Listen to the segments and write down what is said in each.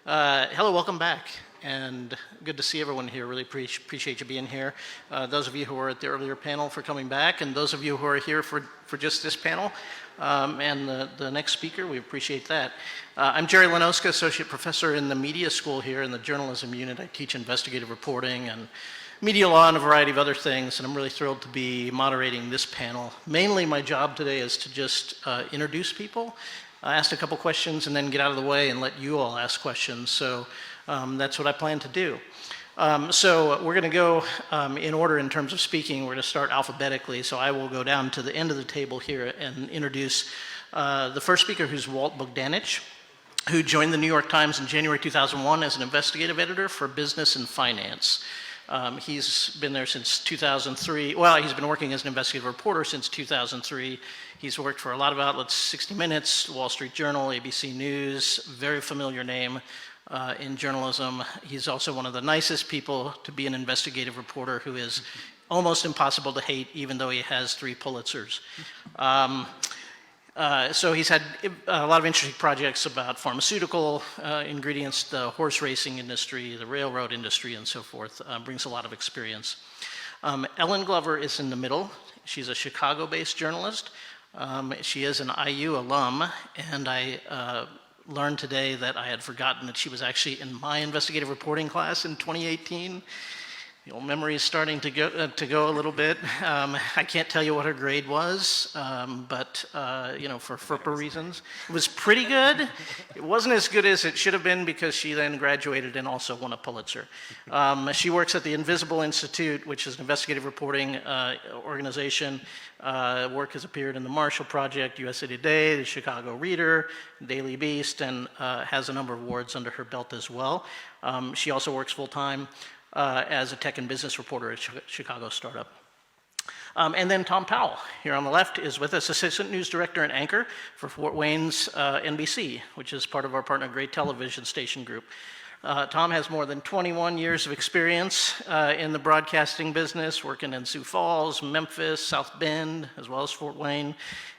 Hello, welcome back, and good to see everyone here. Really appreciate you being here. Those of you who were at the earlier panel for coming back, and those of you who are here for just this panel, and the next speaker, we appreciate that. I'm Jerry Lenoska, Associate Professor in the Media School here in the Journalism Unit. I teach investigative reporting and media law and a variety of other things, and I'm really thrilled to be moderating this panel. Mainly my job today is to just introduce people, ask a couple questions, and then get out of the way and let you all ask questions. So that's what I plan to do. So we're going to go in order in terms of speaking. We're going to start alphabetically. So I will go down to the end of the table here and introduce the first speaker, who's Walt Bogdanich, who joined the New York Times in January 2001 as an investigative editor for business and finance. He's been there since 2003. Well, he's been working as an investigative reporter since 2003. He's worked for a lot of outlets: 60 Minutes, Wall Street Journal, ABC News, very familiar name in journalism. He's also one of the nicest people to be an investigative reporter, who is almost impossible to hate, even though he has 3 Pulitzers. So he's had a lot of interesting projects about pharmaceutical ingredients, the horse racing industry, the railroad industry, and so forth. Brings a lot of experience. Ellen Glover is in the middle. She's a Chicago-based journalist. She is an IU alum, and I learned today that I had forgotten that she was actually in my investigative reporting class in 2018. The old memory is starting to go a little bit. I can't tell you what her grade was, but you know, for FERPA reasons, it was pretty good. It wasn't as good as it should have been, because she then graduated and also won a Pulitzer. She works at the Invisible Institute, which is an investigative reporting organization. Work has appeared in the Marshall Project, USA Today, the Chicago Reader, Daily Beast, and has a number of awards under her belt as well. She also works full-time as a tech and business reporter at Chicago Startup. And then Tom Powell, here on the left, is with us, Assistant News Director and Anchor for Fort Wayne's NBC, which is part of our partner Gray Television Station Group. Tom has more than 21 years of experience in the broadcasting business, working in Sioux Falls, Memphis, South Bend, as well as Fort Wayne.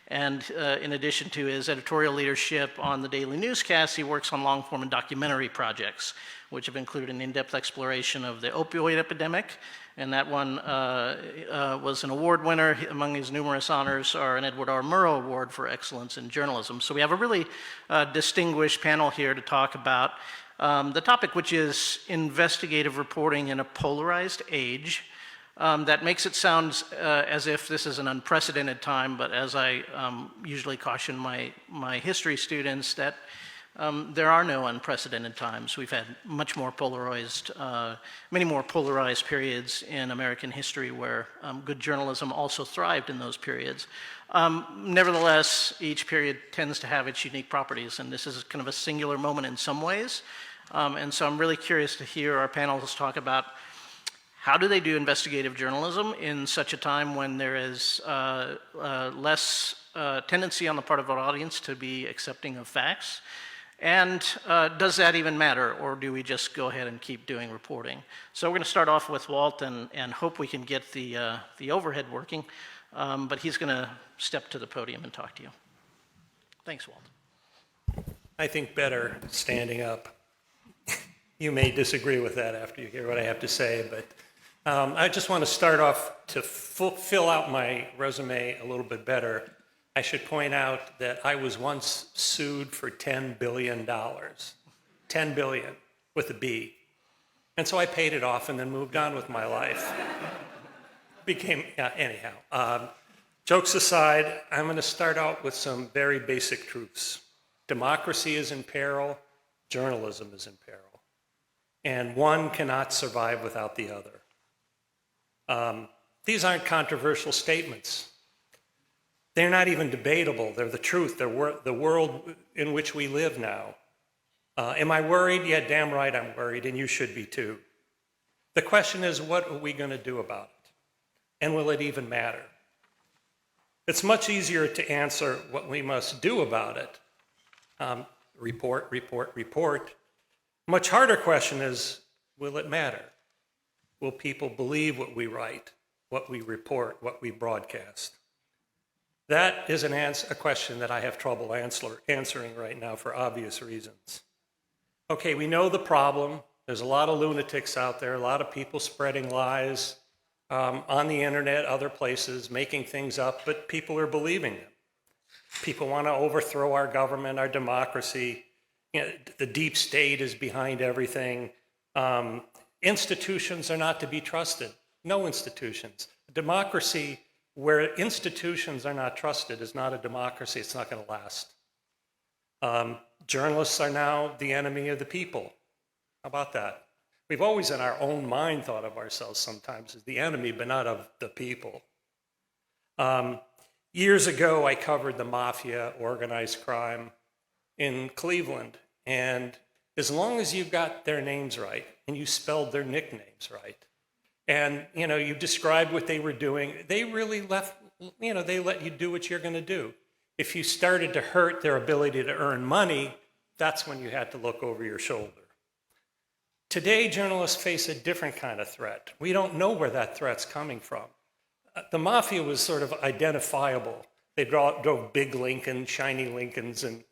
And in addition to his editorial leadership on the daily newscast, he works on long-form and documentary projects, which have included an in-depth exploration of the opioid epidemic. And that one was an award winner. Among his numerous honors are an Edward R. Murrow Award for Excellence in Journalism. So we have a really distinguished panel here to talk about the topic, which is investigative reporting in a polarized age. That makes it sound as if this is an unprecedented time, but as I usually caution my history students, that there are no unprecedented times. We've had many more polarized periods in American history where good journalism also thrived in those periods. Nevertheless, each period tends to have its unique properties, and this is kind of a singular moment in some ways. And so I'm really curious to hear our panelists talk about how do they do investigative journalism in such a time when there is less tendency on the part of our audience to be accepting of facts? And does that even matter, or do we just go ahead and keep doing reporting? So we're going to start off with Walt and hope we can get the overhead working, but he's going to step to the podium and talk to you. Thanks, Walt. I think better standing up. You may disagree with that after you hear what I have to say, but I just want to start off to fill out my resume a little bit better. I should point out that I was once sued for $10 billion. $10 billion with a B. And so I paid it off and then moved on with my life. Anyhow, jokes aside, I'm going to start out with some very basic truths. Democracy is in peril, journalism is in peril, and one cannot survive without the other. These aren't controversial statements. They're not even debatable. They're the truth. They're the world in which we live now. Am I worried? Yeah, damn right I'm worried, and you should be too. The question is, what are we going to do about it? And will it even matter? It's much easier to answer what we must do about it. Report, report, report. Much harder question is, will it matter? Will people believe what we write, what we report, what we broadcast? That is a question that I have trouble answering right now for obvious reasons. Okay, we know the problem. There's a lot of lunatics out there, a lot of people spreading lies on the internet, other places, making things up, but people are believing them. People want to overthrow our government, our democracy. You know, the deep state is behind everything. Institutions are not to be trusted. No institutions. Democracy, where institutions are not trusted, is not a democracy. It's not going to last. Journalists are now the enemy of the people. How about that? We've always in our own mind thought of ourselves sometimes as the enemy, but not of the people. Years ago, I covered the mafia, organized crime in Cleveland. And as long as you got their names right and you spelled their nicknames right, and you described what they were doing, they really they let you do what you're going to do. If you started to hurt their ability to earn money, that's when you had to look over your shoulder. Today, journalists face a different kind of threat. We don't know where that threat's coming from. The mafia was sort of identifiable. They drove big Lincolns, shiny Lincolns, and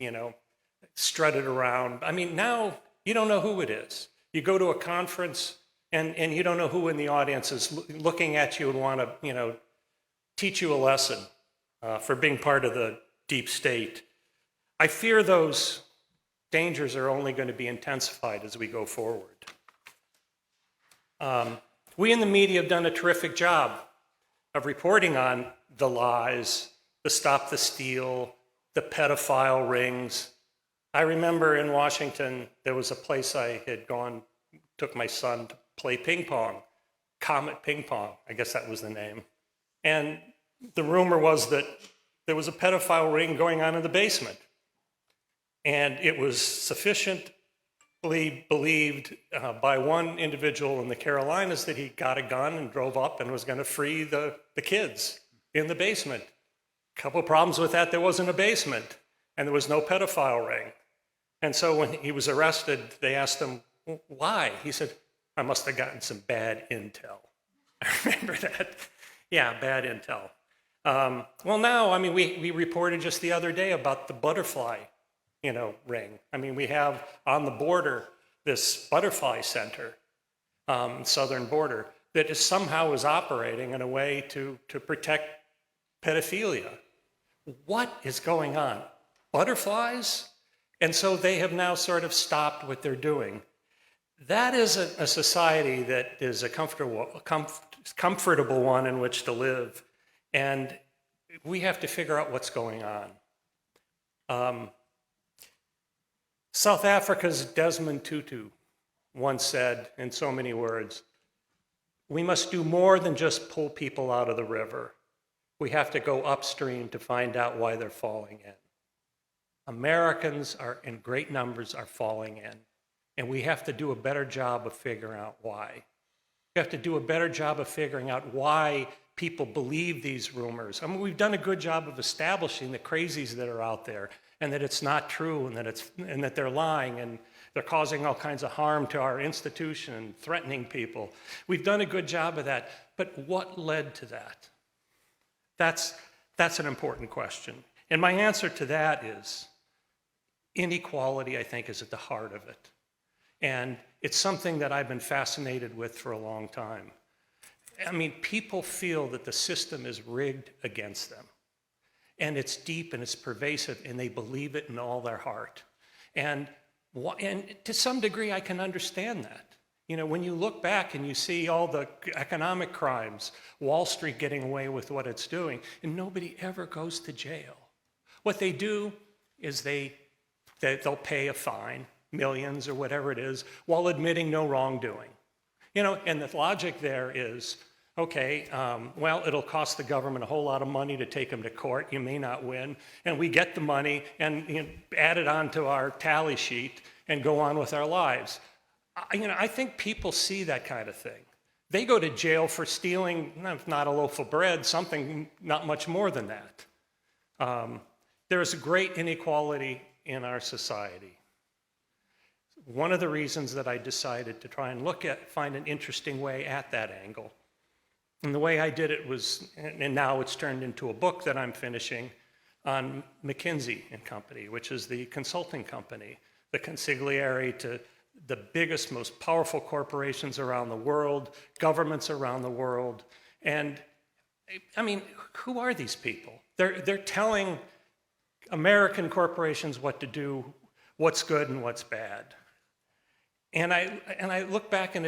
strutted around. I mean, now you don't know who it is. You go to a conference and you don't know who in the audience is looking at you and want to, teach you a lesson for being part of the deep state. I fear those dangers are only going to be intensified as we go forward. We in the media have done a terrific job of reporting on the lies, the stop the steal, the pedophile rings. I remember in Washington, there was a place I had gone, took my son to play ping pong, Comet Ping Pong, I guess that was the name. And the rumor was that there was a pedophile ring going on in the basement. And it was sufficiently believed by one individual in the Carolinas that he got a gun and drove up and was going to free the kids in the basement. A couple of problems with that, there wasn't a basement and there was no pedophile ring. And so when he was arrested, they asked him, why? He said, I must have gotten some bad intel. I remember that. Yeah, bad intel. Well, now, I mean, we reported just the other day about the butterfly, ring. I mean, we have on the border this butterfly center, southern border, that is somehow is operating in a way to protect pedophilia. What is going on? Butterflies? And so they have now sort of stopped what they're doing. That is a society that is a comfortable one in which to live. And we have to figure out what's going on. South Africa's Desmond Tutu once said, in so many words, we must do more than just pull people out of the river. We have to go upstream to find out why they're falling in. Americans are in great numbers are falling in, and we have to do a better job of figuring out why. We have to do a better job of figuring out why people believe these rumors. I mean, we've done a good job of establishing the crazies that are out there, and that it's not true, and that they're lying, and they're causing all kinds of harm to our institution and threatening people. We've done a good job of that, but what led to that? That's an important question. And my answer to that is inequality, I think, is at the heart of it. And it's something that I've been fascinated with for a long time. I mean, people feel that the system is rigged against them. And it's deep and it's pervasive, and they believe it in all their heart. And to some degree, I can understand that. When you look back and you see all the economic crimes, Wall Street getting away with what it's doing, and nobody ever goes to jail. What they do is they'll pay a fine, millions or whatever it is, while admitting no wrongdoing. And the logic there is, okay, well, it'll cost the government a whole lot of money to take them to court. You may not win. And we get the money and add it onto our tally sheet and go on with our lives. I think people see that kind of thing. They go to jail for stealing, if not a loaf of bread, something not much more than that. There is a great inequality in our society. One of the reasons that I decided to try and find an interesting way at that angle. And the way I did it was, and now it's turned into a book that I'm finishing on McKinsey & Company, which is the consulting company the consigliere to the biggest, most powerful corporations around the world, governments around the world. And I mean, who are these people? They're telling American corporations what to do, what's good and what's bad. And I look back at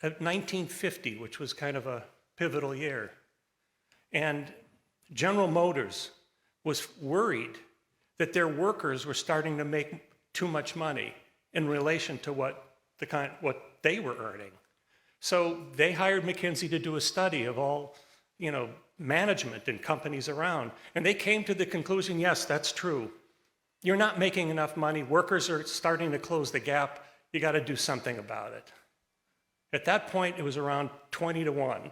1950, which was kind of a pivotal year. And General Motors was worried that their workers were starting to make too much money in relation to what they were earning. So they hired McKinsey to do a study of all, management in companies around. And they came to the conclusion, yes, that's true. You're not making enough money. Workers are starting to close the gap. You got to do something about it. At that point, it was around 20-1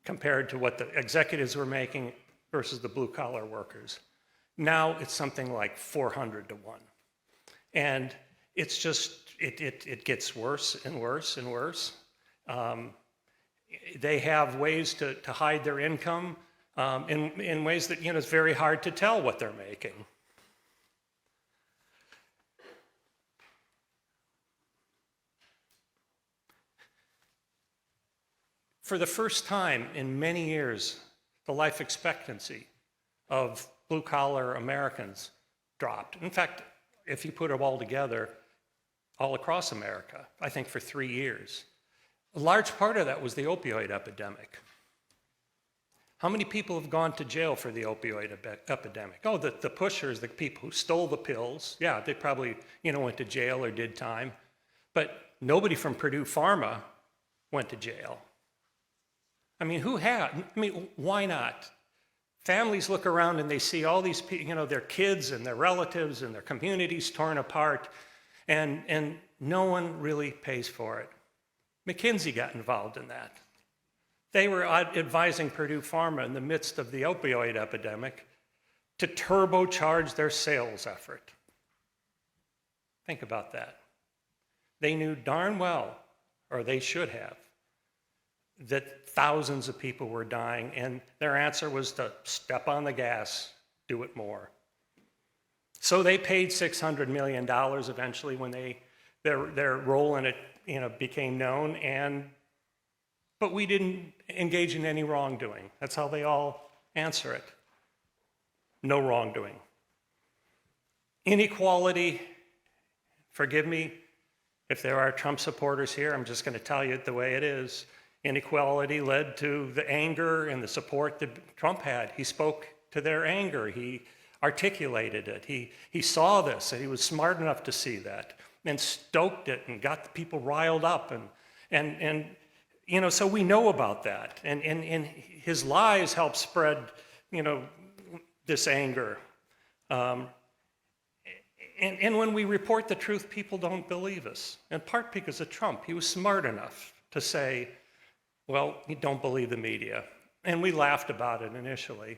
compared to what the executives were making versus the blue-collar workers. Now it's something like 400-1. And it's just, it gets worse and worse and worse. They have ways to hide their income in ways that, it's very hard to tell what they're making. For the first time in many years, the life expectancy of blue-collar Americans dropped. In fact, if you put it all together, all across America, I think for 3 years. A large part of that was the opioid epidemic. How many people have gone to jail for the opioid epidemic? Oh, the pushers, the people who stole the pills, yeah, they probably, went to jail or did time. But nobody from Purdue Pharma went to jail. I mean, why not? Families look around and they see all these people, their kids and their relatives and their communities torn apart, and no one really pays for it. McKinsey got involved in that. They were advising Purdue Pharma in the midst of the opioid epidemic to turbocharge their sales effort. Think about that. They knew darn well, or they should have, that thousands of people were dying, and their answer was to step on the gas, do it more. So they paid $600 million eventually when their role in it became known, but we didn't engage in any wrongdoing. That's how they all answer it. No wrongdoing. Inequality, forgive me if there are Trump supporters here, I'm just going to tell you it the way it is. Inequality led to the anger and the support that Trump had. He spoke to their anger. He articulated it. He saw this, and he was smart enough to see that, and stoked it and got the people riled up. And so we know about that. And his lies helped spread, this anger. And when we report the truth, people don't believe us, in part because of Trump. He was smart enough to say, well, you don't believe the media. And we laughed about it initially.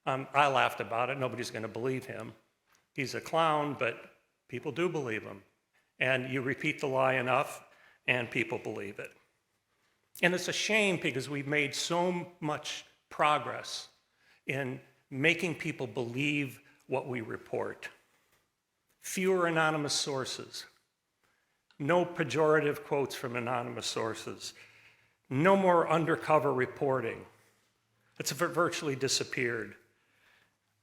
I laughed about it. Nobody's going to believe him. He's a clown, but people do believe him. And you repeat the lie enough, and people believe it. And it's a shame because we've made so much progress in making people believe what we report. Fewer anonymous sources. No pejorative quotes from anonymous sources. No more undercover reporting. It's virtually disappeared.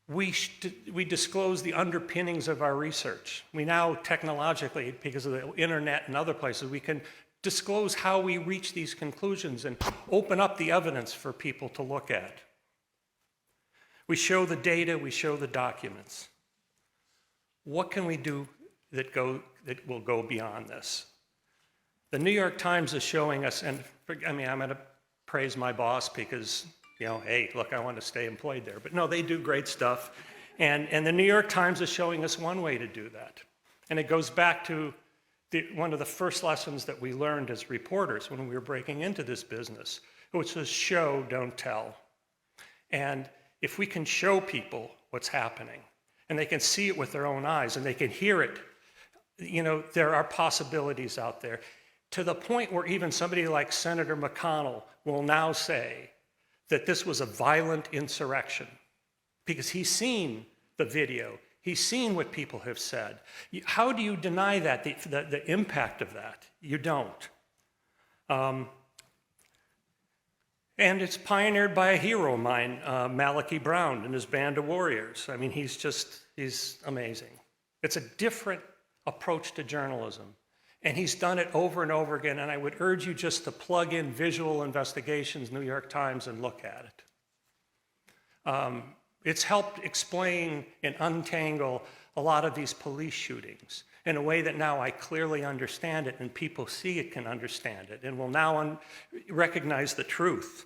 We disclose the underpinnings of our research. We now technologically, because of the internet and other places, we can disclose how we reach these conclusions and open up the evidence for people to look at. We show the data, we show the documents. What can we do that will go beyond this? The New York Times is showing us, and I'm going to praise my boss because, hey, look, I want to stay employed there. But no, they do great stuff. And the New York Times is showing us one way to do that. And it goes back to one of the first lessons that we learned as reporters when we were breaking into this business, which was show, don't tell. And if we can show people what's happening, and they can see it with their own eyes, and they can hear it, there are possibilities out there. To the point where even somebody like Senator McConnell will now say that this was a violent insurrection because he's seen the video, He's seen what people have said. How do you deny that, the impact of that? You don't. And it's pioneered by a hero of mine, Malachi Brown and his band of warriors. I mean, he's amazing. It's a different approach to journalism. And he's done it over and over again, and I would urge you just to plug in Visual Investigations, New York Times, and look at it. It's helped explain and untangle a lot of these police shootings in a way that now I clearly understand it, and people see it, can understand it, and will now recognize the truth.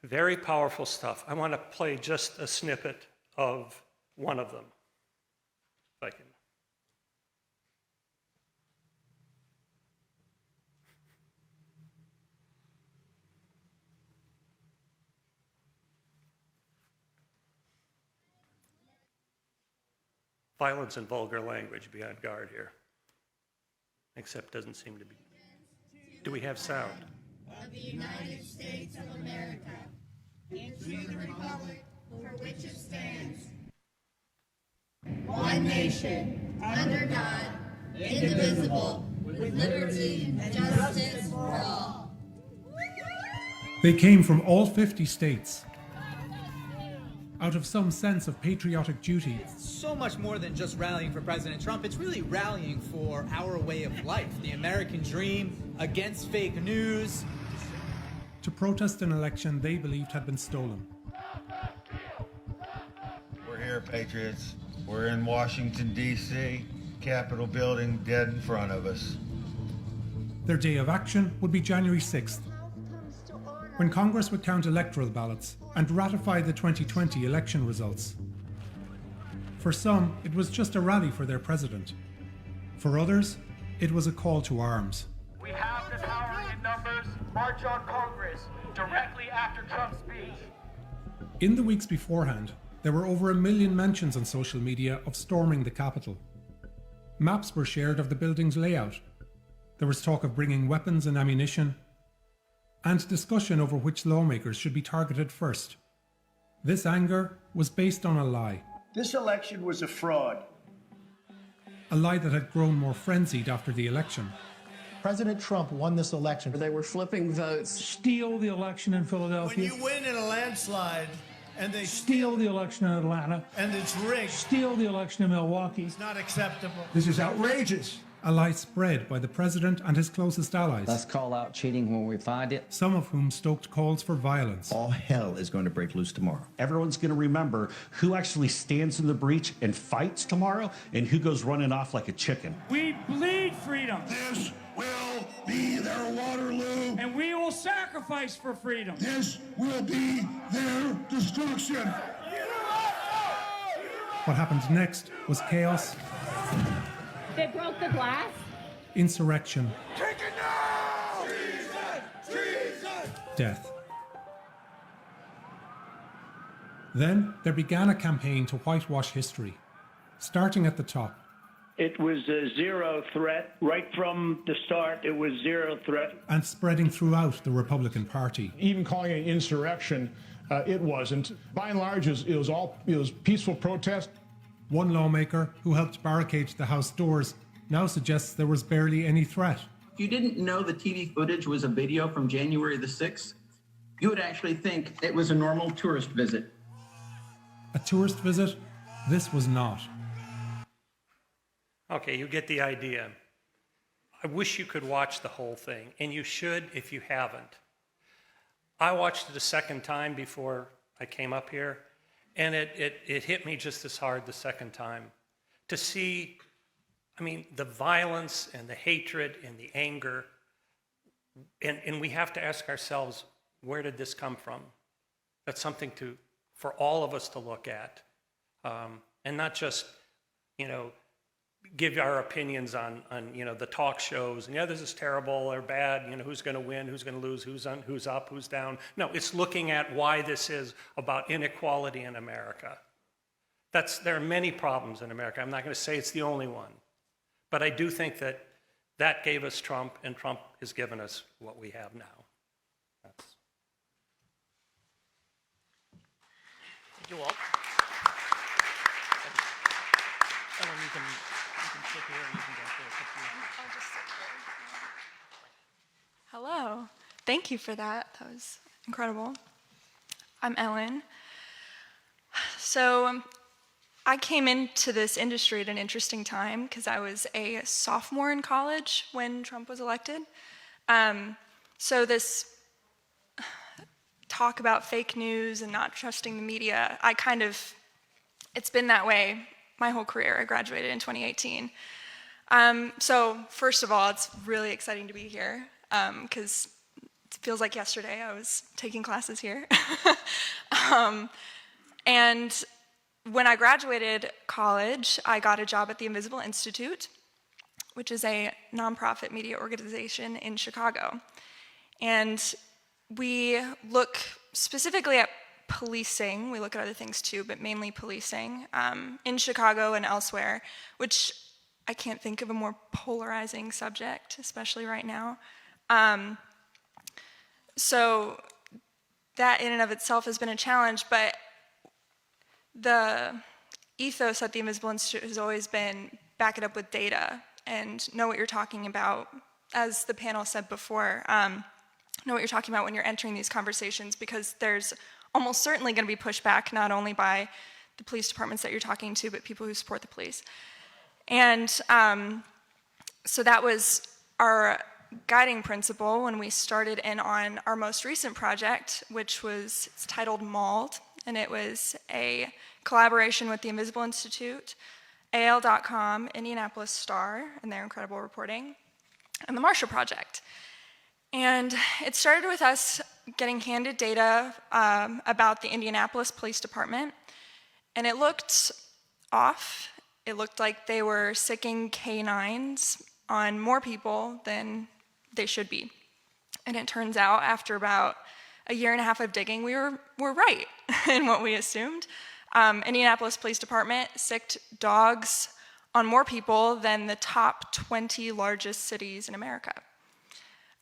Very powerful stuff. I want to play just a snippet of one of them, if I can. Violence and vulgar language, be on guard here. Except doesn't seem to be. Do we have sound? Of the United States of America, and to the republic for which it stands, one nation, under God, indivisible, with liberty and justice for all. They came from all 50 states. Out of some sense of patriotic duty, So much more than just rallying for President Trump. It's really rallying for our way of life, the American dream, against fake news. to protest an election they believed had been stolen. We're here, Patriots. We're in Washington, D.C., Capitol building dead in front of us. Their day of action would be January 6th, when Congress would count electoral ballots and ratify the 2020 election results. For some, it was just a rally for their president. For others, it was a call to arms. We have the power in numbers. March on Congress directly after Trump's speech. In the weeks beforehand, there were over 1 million mentions on social media of storming the Capitol. Maps were shared of the building's layout. There was talk of bringing weapons and ammunition, and discussion over which lawmakers should be targeted first. This anger was based on a lie. This election was a fraud. A lie that had grown more frenzied after the election. President Trump won this election. They were flipping votes. Steal the election in Philadelphia. When you win in a landslide and they steal the election in Atlanta. And it's rigged. Steal the election in Milwaukee. It's not acceptable. This is outrageous. A lie spread by the president and his closest allies. Let's call out cheating when we find it. Some of whom stoked calls for violence. All hell is going to break loose tomorrow. Everyone's going to remember who actually stands in the breach and fights tomorrow and who goes running off like a chicken. We bleed freedom. This will be their Waterloo. And we will sacrifice for freedom. This will be their destruction. What happened next was chaos. They broke the glass. Insurrection. Take it now! Jesus! Death. Then there began a campaign to whitewash history, starting at the top. It was a zero threat. Right from the start, it was zero threat. And spreading throughout the Republican Party. Even calling it an insurrection, it wasn't. By and large, it was peaceful protest. One lawmaker who helped barricade the House doors now suggests there was barely any threat. If you didn't know the TV footage was a video from January the 6th, you would actually think it was a normal tourist visit. A tourist visit? This was not. Okay, you get the idea. I wish you could watch the whole thing, and you should if you haven't. I watched it a second time before I came up here, and it hit me just as hard the second time. To see, I mean, the violence and the hatred and the anger, and we have to ask ourselves, where did this come from? That's something for all of us to look at, and not just, give our opinions on the talk shows and this is terrible or bad, who's going to win, who's going to lose, who's up, who's down. No, it's looking at why this is about inequality in America. There are many problems in America. I'm not going to say it's the only one, but I do think that gave us Trump, and Trump has given us what we have now. Thank you all. Ellen, you can sit here, or you can go up there. I'll just sit here. Hello. Thank you for that. That was incredible. I'm Ellen. So I came into this industry at an interesting time because I was a sophomore in college when Trump was elected. So this talk about fake news and not trusting the media, it's been that way my whole career. I graduated in 2018. So first of all, it's really exciting to be here because it feels like yesterday I was taking classes here. And when I graduated college, I got a job at the Invisible Institute, which is a nonprofit media organization in Chicago. And we look specifically at policing. We look at other things too, but mainly policing in Chicago and elsewhere, which I can't think of a more polarizing subject, especially right now. So that in and of itself has been a challenge, but the ethos at the Invisible Institute has always been back it up with data and know what you're talking about. As the panel said before, know what you're talking about when you're entering these conversations, because there's almost certainly going to be pushback not only by the police departments that you're talking to, but people who support the police. And so that was our guiding principle when we started in on our most recent project, which was titled Mauled, and it was a collaboration with the Invisible Institute, AL.com, Indianapolis Star, and their incredible reporting, and the Marshall Project. And it started with us getting handed data about the Indianapolis Police Department, and it looked off. It looked like they were sicking canines on more people than they should be. And it turns out, after about a year and a half of digging, we were right in what we assumed. Indianapolis Police Department sicked dogs on more people than the top 20 largest cities in America.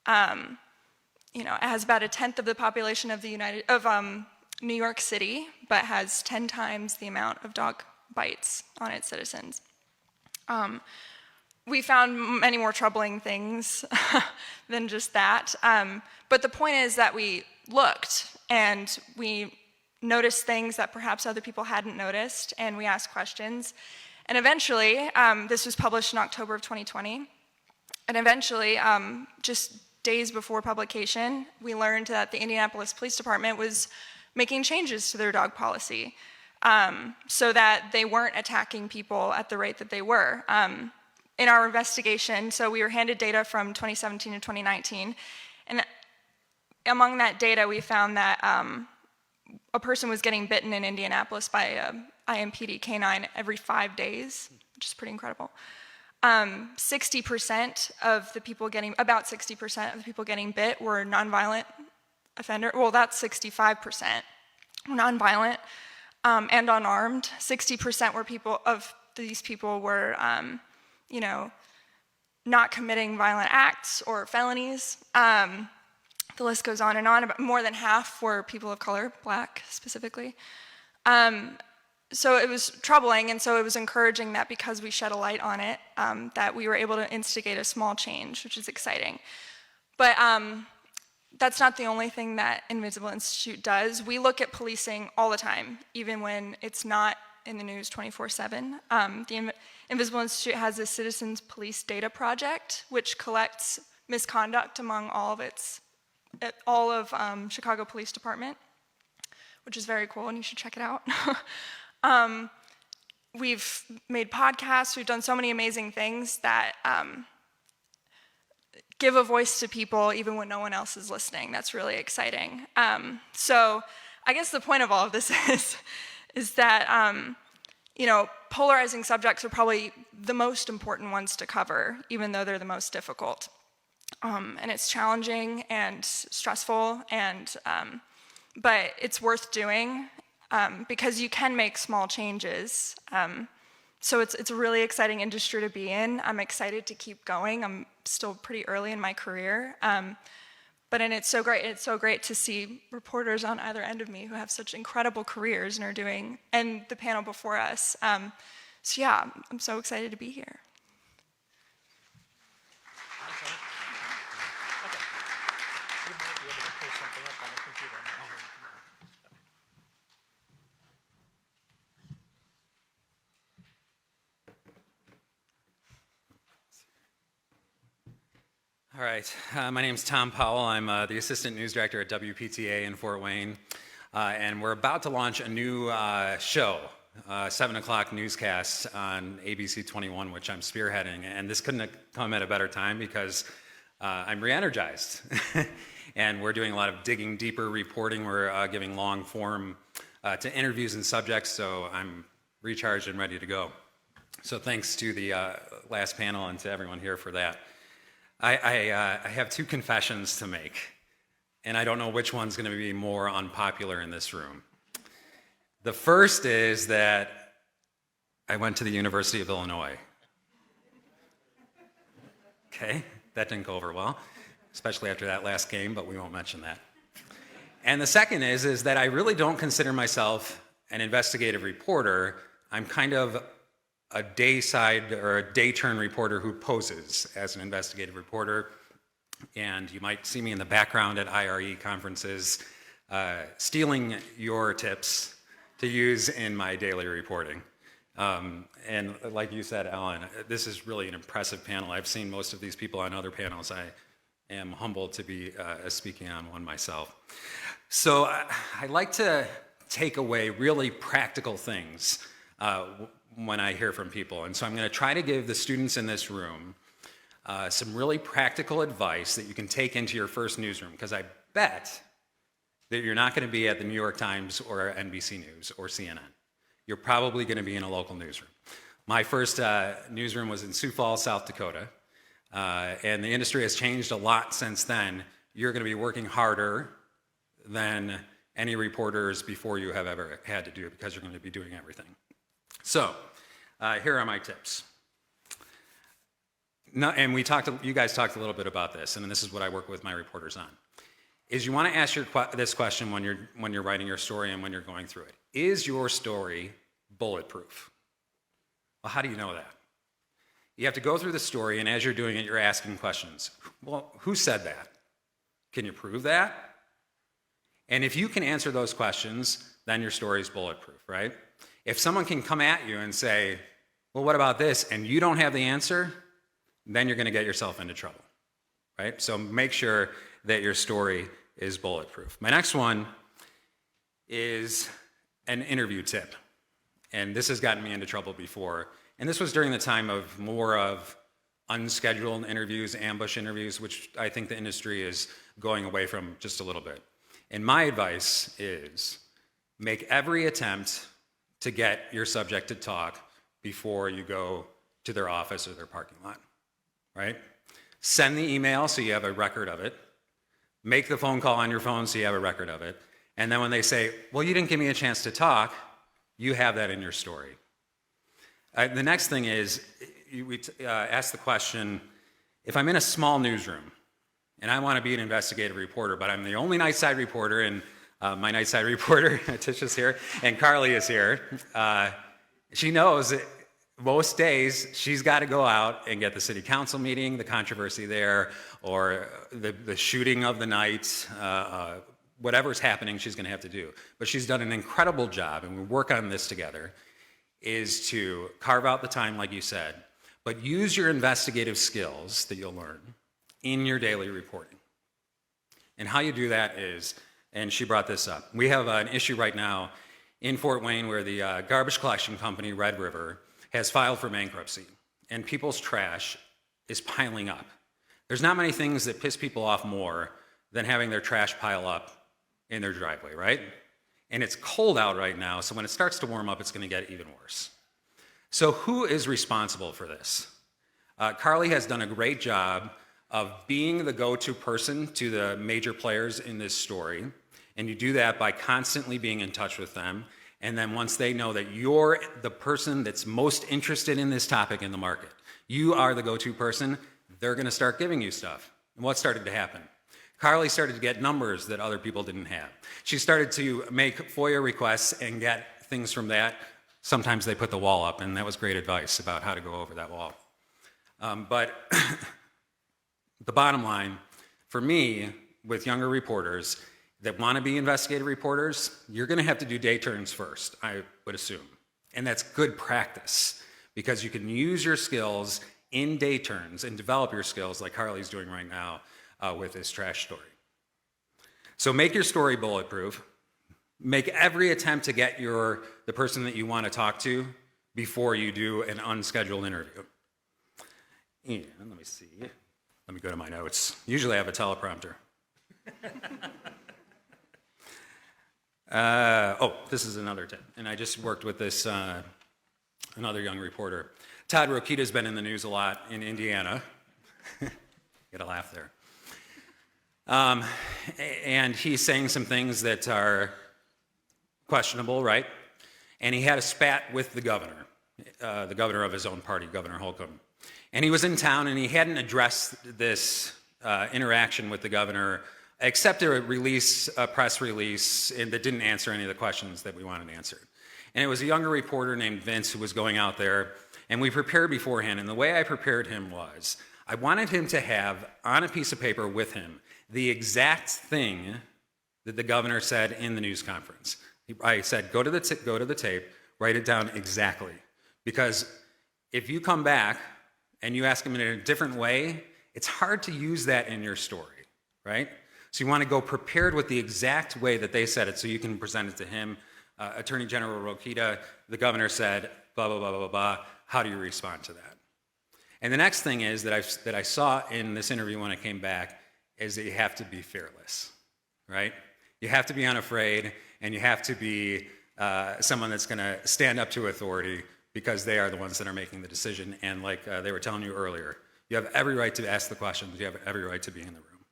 It has about a tenth of the population of New York City, but has 10 times the amount of dog bites on its citizens. We found many more troubling things than just that. But the point is that we looked and we noticed things that perhaps other people hadn't noticed, and we asked questions. And eventually, this was published in October of 2020, and eventually, just days before publication, we learned that the Indianapolis Police Department was making changes to their dog policy so that they weren't attacking people at the rate that they were. In our investigation, so we were handed data from 2017 to 2019, and among that data, we found that a person was getting bitten in Indianapolis by an IMPD canine every 5 days, which is pretty incredible. 60% of the people about 60% of the people getting bit were nonviolent offender. Well, that's 65% nonviolent and unarmed. 60% of these people were, not committing violent acts or felonies. The list goes on and on. About more than half were people of color, Black specifically. So it was troubling, and so it was encouraging that because we shed a light on it, that we were able to instigate a small change, which is exciting. But that's not the only thing that Invisible Institute does. We look at policing all the time, even when it's not in the news 24/7. The Invisible Institute has a Citizens Police Data Project, which collects misconduct among all of Chicago Police Department, which is very cool, and you should check it out. We've made podcasts, we've done so many amazing things that give a voice to people even when no one else is listening. That's really exciting. So I guess the point of all of this is that polarizing subjects are probably the most important ones to cover, even though they're the most difficult. And it's challenging and stressful, but it's worth doing because you can make small changes. So it's a really exciting industry to be in. I'm excited to keep going. I'm still pretty early in my career. And it's so great. It's so great to see reporters on either end of me who have such incredible careers and are doing, and the panel before us. So yeah, I'm so excited to be here. All right, my name's Tom Powell. I'm the Assistant News Director at WPTA in Fort Wayne, and we're about to launch a new show, 7 o'clock newscast on ABC 21, which I'm spearheading, and this couldn't have come at a better time because I'm re-energized, and we're doing a lot of digging deeper reporting. We're giving long form to interviews and subjects, so I'm recharged and ready to go. So thanks to the last panel and to everyone here for that. I have two confessions to make, and I don't know which one's going to be more unpopular in this room. The first is that I went to the University of Illinois. Okay, that didn't go over well, especially after that last game, but we won't mention that. And the second is that I really don't consider myself an investigative reporter. I'm kind of a day-side or a day-turn reporter who poses as an investigative reporter. And you might see me in the background at IRE conferences, stealing your tips to use in my daily reporting. And like you said, Alan, this is really an impressive panel. I've seen most of these people on other panels. I am humbled to be speaking on one myself. So I like to take away really practical things when I hear from people. And so I'm going to try to give the students in this room some really practical advice that you can take into your first newsroom, because I bet that you're not going to be at the New York Times or NBC News or CNN. You're probably going to be in a local newsroom. My first newsroom was in Sioux Falls, South Dakota, and the industry has changed a lot since then. You're going to be working harder than any reporters before you have ever had to do, because you're going to be doing everything. So, here are my tips. And you guys talked a little bit about this, and this is what I work with my reporters on. Is you want to ask this question when you're writing your story and when you're going through it. Is your story bulletproof? Well, how do you know that? You have to go through the story, and as you're doing it, you're asking questions. Well, who said that? Can you prove that? And if you can answer those questions, then your story is bulletproof, right? If someone can come at you and say, well, what about this? And you don't have the answer, then you're going to get yourself into trouble, right? So make sure that your story is bulletproof. My next one is an interview tip. And this has gotten me into trouble before. And this was during the time of more of unscheduled interviews, ambush interviews, which I think the industry is going away from just a little bit. And my advice is make every attempt to get your subject to talk before you go to their office or their parking lot, right? Send the email so you have a record of it. Make the phone call on your phone so you have a record of it. And then when they say, well, you didn't give me a chance to talk, you have that in your story. The next thing is, we ask the question, if I'm in a small newsroom and I want to be an investigative reporter, but I'm the only night side reporter, and my night side reporter, Tisha's here, and Carly is here. She knows that most days she's got to go out and get the city council meeting, the controversy there, or the shooting of the night, whatever's happening, she's going to have to do. But she's done an incredible job, and we work on this together, is to carve out the time, like you said, but use your investigative skills that you'll learn in your daily reporting. And how you do that is, and she brought this up, we have an issue right now in Fort Wayne where the garbage collection company, Red River, has filed for bankruptcy, and people's trash is piling up. There's not many things that piss people off more than having their trash pile up in their driveway, right? And it's cold out right now, so when it starts to warm up, it's going to get even worse. So who is responsible for this? Carly has done a great job of being the go-to person to the major players in this story, and you do that by constantly being in touch with them. And then once they know that you're the person that's most interested in this topic in the market, you are the go-to person, they're going to start giving you stuff. And what started to happen? Carly started to get numbers that other people didn't have. She started to make FOIA requests and get things from that Sometimes they put the wall up, and that was great advice about how to go over that wall. But the bottom line, for me, with younger reporters that want to be investigative reporters, you're going to have to do day turns first, I would assume. And that's good practice, because you can use your skills in day turns and develop your skills like Harley's doing right now with his trash story. So make your story bulletproof. Make every attempt to get the person that you want to talk to before you do an unscheduled interview. And let me see. Let me go to my notes. Usually I have a teleprompter. This is another tip. And I just worked with this, another young reporter. Todd Rokita's been in the news a lot in Indiana. Get a laugh there. And he's saying some things that are questionable, right? And he had a spat with the governor of his own party, Governor Holcomb. And he was in town, and he hadn't addressed this interaction with the governor, except a press release, and that didn't answer any of the questions that we wanted answered. And it was a younger reporter named Vince who was going out there, and we prepared beforehand. And the way I prepared him was, I wanted him to have on a piece of paper with him the exact thing that the governor said in the news conference. I said, go to the tape, write it down exactly. Because if you come back and you ask him in a different way, it's hard to use that in your story, right? So you want to go prepared with the exact way that they said it so you can present it to him. Attorney General Rokita, the governor said, blah, blah, blah, blah, blah. How do you respond to that? And the next thing is that I saw in this interview when I came back is that you have to be fearless, right? You have to be unafraid, and you have to be someone that's going to stand up to authority because they are the ones that are making the decision. And like they were telling you earlier, you have every right to ask the questions. You have every right to be in the room.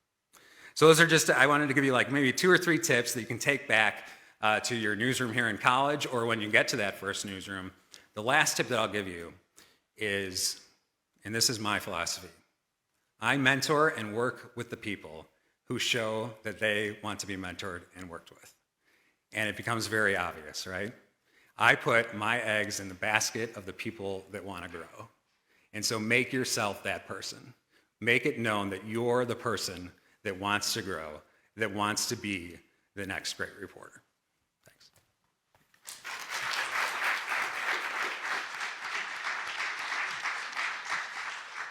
So those are just, I wanted to give you like maybe 2 or 3 tips that you can take back to your newsroom here in college or when you get to that first newsroom. The last tip that I'll give you is, and this is my philosophy, I mentor and work with the people who show that they want to be mentored and worked with. And it becomes very obvious, right? I put my eggs in the basket of the people that want to grow. And so make yourself that person. Make it known that you're the person that wants to grow, that wants to be the next great reporter. Thanks.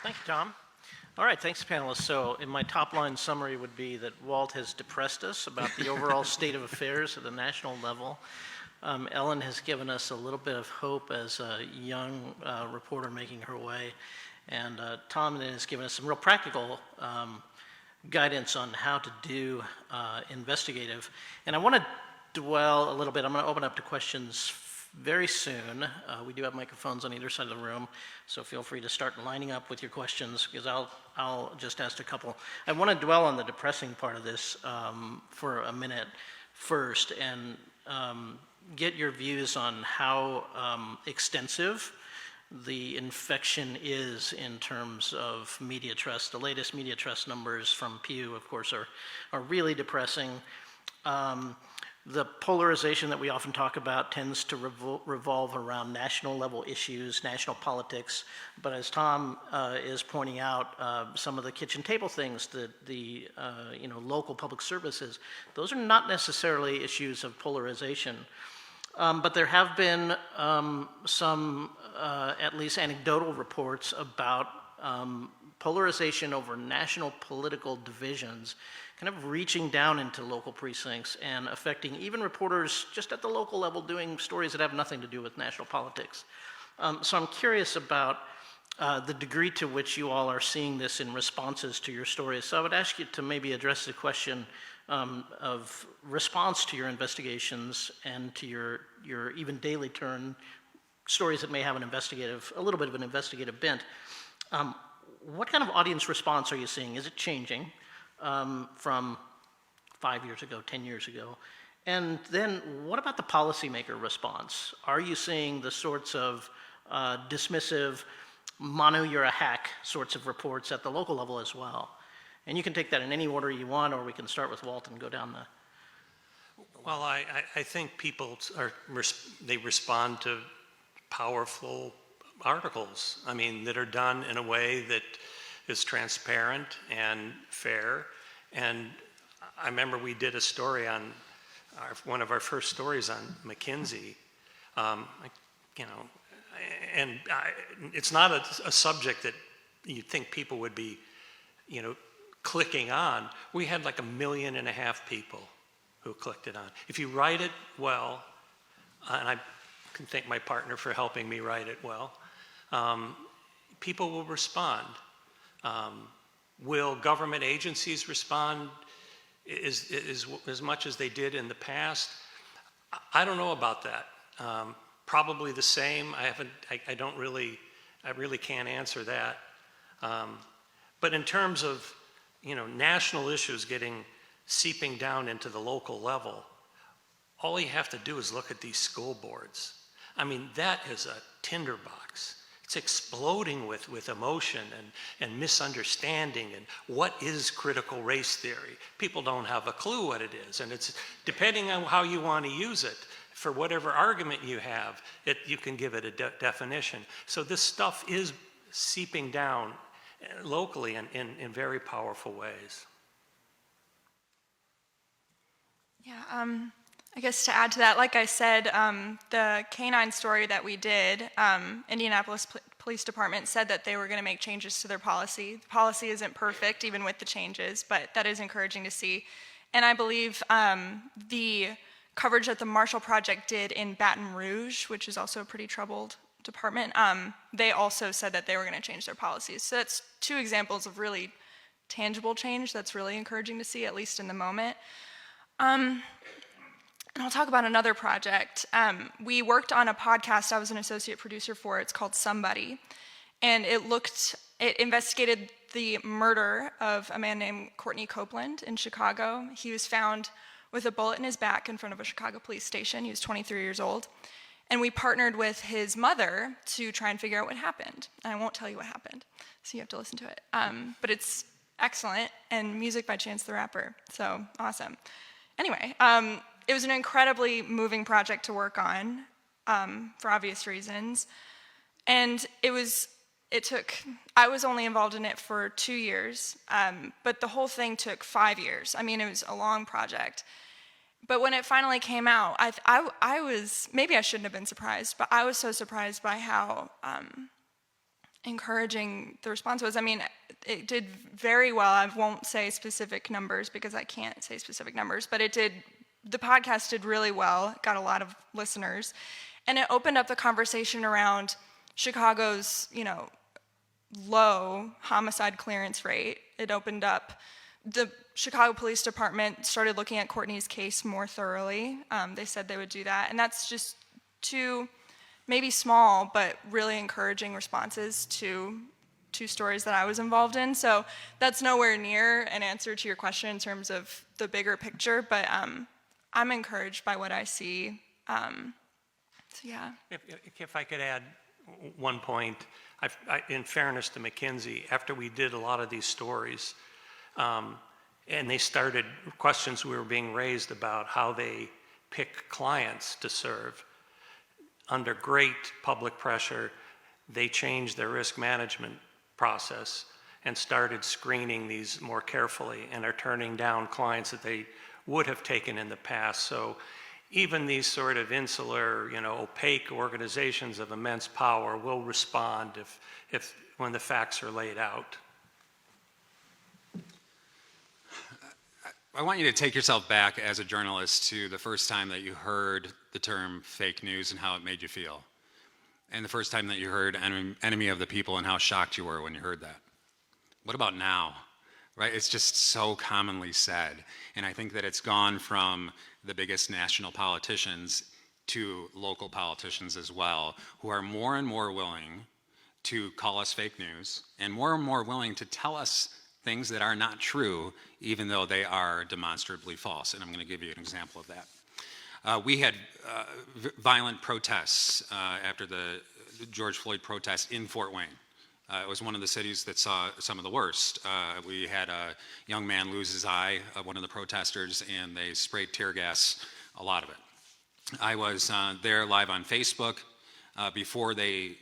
Thank you, Tom. All right, thanks, panelists. So in my top-line summary would be that Walt has depressed us about the overall state of affairs at the national level. Ellen has given us a little bit of hope as a young reporter making her way. And Tom then has given us some real practical guidance on how to do investigative. And I want to dwell a little bit. I'm going to open up to questions very soon. We do have microphones on either side of the room, so feel free to start lining up with your questions, because I'll just ask a couple. I want to dwell on the depressing part of this for a minute first, and get your views on how extensive the infection is in terms of media trust. The latest media trust numbers from Pew, of course, are really depressing. The polarization that we often talk about tends to revolve around national level issues, national politics. But as Tom is pointing out, some of the kitchen table things, the local public services, those are not necessarily issues of polarization. But there have been some, at least anecdotal reports about polarization over national political divisions kind of reaching down into local precincts and affecting even reporters just at the local level doing stories that have nothing to do with national politics. So I'm curious about the degree to which you all are seeing this in responses to your stories. So I would ask you to maybe address the question of response to your investigations and to your even daily turn stories that may have a little bit of an investigative bent. What kind of audience response are you seeing? Is it changing from 5 years ago, 10 years ago? And then what about the policymaker response? Are you seeing the sorts of dismissive, mono, you're a hack sorts of reports at the local level as well? And you can take that in any order you want, or we can start with Walt and go down the... Well, I think people they respond to powerful articles. I mean, that are done in a way that is transparent and fair. And I remember we did a story on one of our first stories on McKinsey. It's not a subject that you'd think people would be, clicking on. We had like 1.5 million people who clicked it on. If you write it well, and I can thank my partner for helping me write it well, people will respond. Will government agencies respond as much as they did in the past? I don't know about that. Probably the same. I really can't answer that. But in terms of, national issues seeping down into the local level, all you have to do is look at these school boards. I mean, that is a tinderbox. It's exploding with emotion and misunderstanding and what is critical race theory. People don't have a clue what it is, and it's depending on how you want to use it. For whatever argument you have, you can give it a definition. So this stuff is seeping down locally in very powerful ways. Yeah, I guess to add to that, like I said, the canine story that we did, Indianapolis Police Department said that they were going to make changes to their policy. The policy isn't perfect, even with the changes, but that is encouraging to see. And I believe the coverage that the Marshall Project did in Baton Rouge, which is also a pretty troubled department, they also said that they were going to change their policies. So that's 2 examples of really tangible change that's really encouraging to see, at least in the moment. And I'll talk about another project. We worked on a podcast I was an associate producer for. It's called Somebody. And it investigated the murder of a man named Courtney Copeland in Chicago. He was found with a bullet in his back in front of a Chicago police station. He was 23 years old. And we partnered with his mother to try and figure out what happened. And I won't tell you what happened, so you have to listen to it. But it's excellent, and music by Chance the Rapper, so awesome. Anyway, it was an incredibly moving project to work on, for obvious reasons. And I was only involved in it for 2 years, but the whole thing took 5 years. I mean, it was a long project. But when it finally came out, I was, maybe I shouldn't have been surprised, but I was so surprised by how encouraging the response was. I mean, it did very well. I won't say specific numbers because I can't say specific numbers, but the podcast did really well. It got a lot of listeners. And it opened up the conversation around Chicago's, low homicide clearance rate. It opened up, the Chicago Police Department started looking at Courtney's case more thoroughly. They said they would do that. And that's just 2, maybe small, but really encouraging responses to 2 stories that I was involved in. So that's nowhere near an answer to your question in terms of the bigger picture, but I'm encouraged by what I see. So yeah. If I could add one point, in fairness to McKinsey, after we did a lot of these stories, and they started, questions were being raised about how they pick clients to serve. Under great public pressure, they changed their risk management process and started screening these more carefully and are turning down clients that they would have taken in the past. So even these sort of insular, opaque organizations of immense power will respond when the facts are laid out. I want you to take yourself back as a journalist to the first time that you heard the term fake news and how it made you feel. And the first time that you heard enemy of the people and how shocked you were when you heard that. What about now? Right? It's just so commonly said. And I think that it's gone from the biggest national politicians to local politicians as well, who are more and more willing to call us fake news and more willing to tell us things that are not true, even though they are demonstrably false. And I'm going to give you an example of that. We had violent protests after the George Floyd protest in Fort Wayne. It was one of the cities that saw some of the worst. We had a young man lose his eye, one of the protesters, and they sprayed tear gas, a lot of it. I was there live on Facebook. before they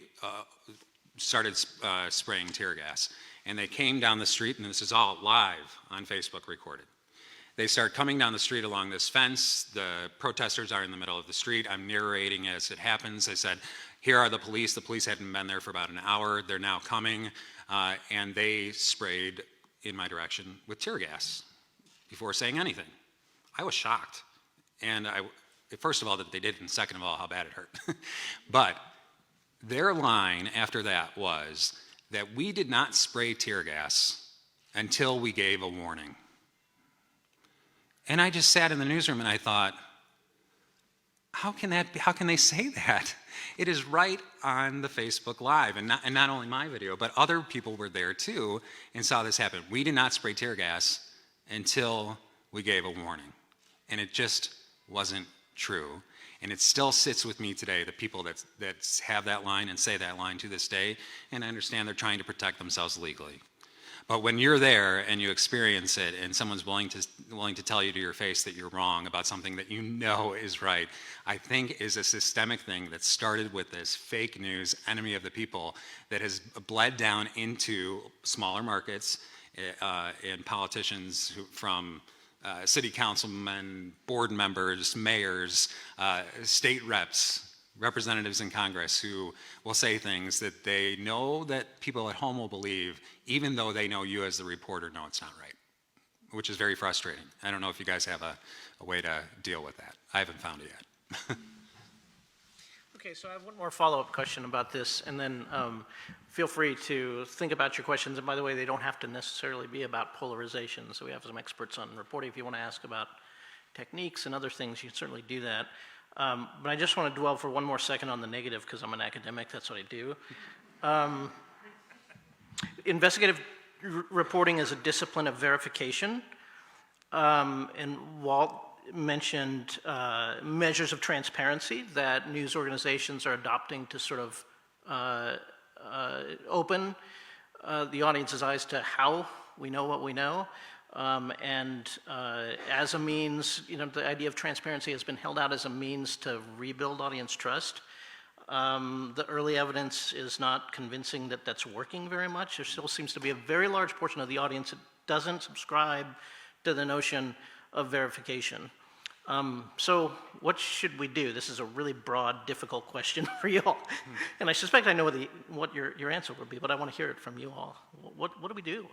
started spraying tear gas. And they came down the street, and this is all live on Facebook recorded. They start coming down the street along this fence. The protesters are in the middle of the street. I'm narrating as it happens. I said, here are the police. The police hadn't been there for about an hour. They're now coming. And they sprayed in my direction with tear gas before saying anything. I was shocked. And first of all, that they did, and second of all, how bad it hurt. But their line after that was that we did not spray tear gas until we gave a warning. And I just sat in the newsroom and I thought, how can they say that? It is right on the Facebook Live, and not only my video, but other people were there too and saw this happen. We did not spray tear gas until we gave a warning. And it just wasn't true. And it still sits with me today, the people that have that line and say that line to this day, and I understand they're trying to protect themselves legally. But when you're there and you experience it and someone's willing to tell you to your face that you're wrong about something that you know is right, I think is a systemic thing that started with this fake news, enemy of the people, that has bled down into smaller markets and politicians from city councilmen, board members, mayors, state reps, representatives in Congress who will say things that they know that people at home will believe, even though they know you as the reporter know it's not right, which is very frustrating. I don't know if you guys have a way to deal with that. I haven't found it yet. Okay, so I have one more follow-up question about this, and then feel free to think about your questions. And by the way, they don't have to necessarily be about polarization. So we have some experts on reporting. If you want to ask about techniques and other things, you can certainly do that. But I just want to dwell for one more second on the negative, because I'm an academic, that's what I do. Investigative reporting is a discipline of verification, and Walt mentioned measures of transparency that news organizations are adopting to sort of open the audience's eyes to how we know what we know. And as a means, the idea of transparency has been held out as a means to rebuild audience trust. The early evidence is not convincing that that's working very much. There still seems to be a very large portion of the audience that doesn't subscribe to the notion of verification. So what should we do? This is a really broad, difficult question for you all. And I suspect I know what your answer would be, but I want to hear it from you all. What do we do?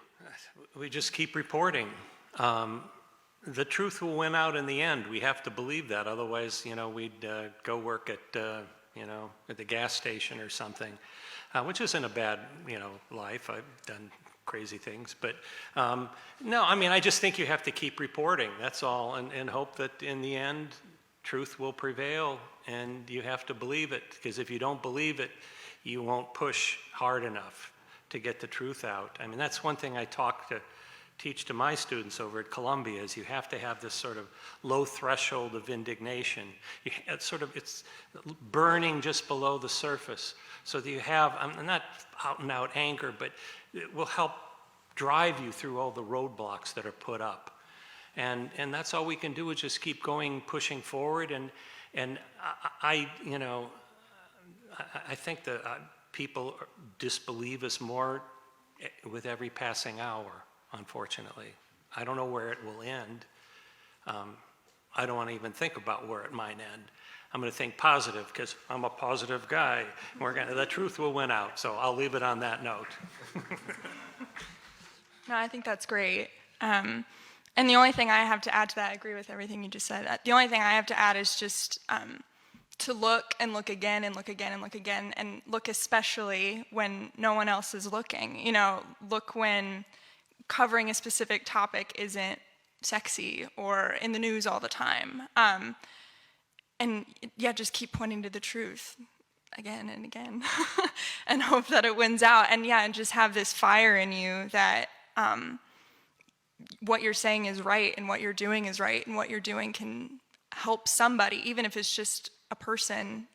We just keep reporting. The truth will win out in the end. We have to believe that. Otherwise, we'd go work at the gas station or something, which isn't a bad, life. I've done crazy things, but no, I just think you have to keep reporting, that's all, and hope that in the end truth will prevail, and you have to believe it, because if you don't believe it, you won't push hard enough to get the truth out. That's one thing I teach to my students over at Columbia, is you have to have this sort of low threshold of indignation. It's burning just below the surface, so that you have, not out and out anger, but it will help drive you through all the roadblocks that are put up. And that's all we can do, is just keep going, pushing forward. And I think that people disbelieve us more with every passing hour, unfortunately. I don't know where it will end. I don't want to even think about where it might end. I'm going to think positive, because I'm a positive guy. The truth will win out, so I'll leave it on that note. No, I think that's great. And the only thing I have to add to that, I agree with everything you just said. The only thing I have to add is just to look and look again and look again and look again, and look especially when no one else is looking. Look when covering a specific topic isn't sexy or in the news all the time. And yeah, just keep pointing to the truth again and again and hope that it wins out. And yeah, and just have this fire in you that what you're saying is right, and what you're doing is right, and what you're doing can help somebody, even if it's just a person.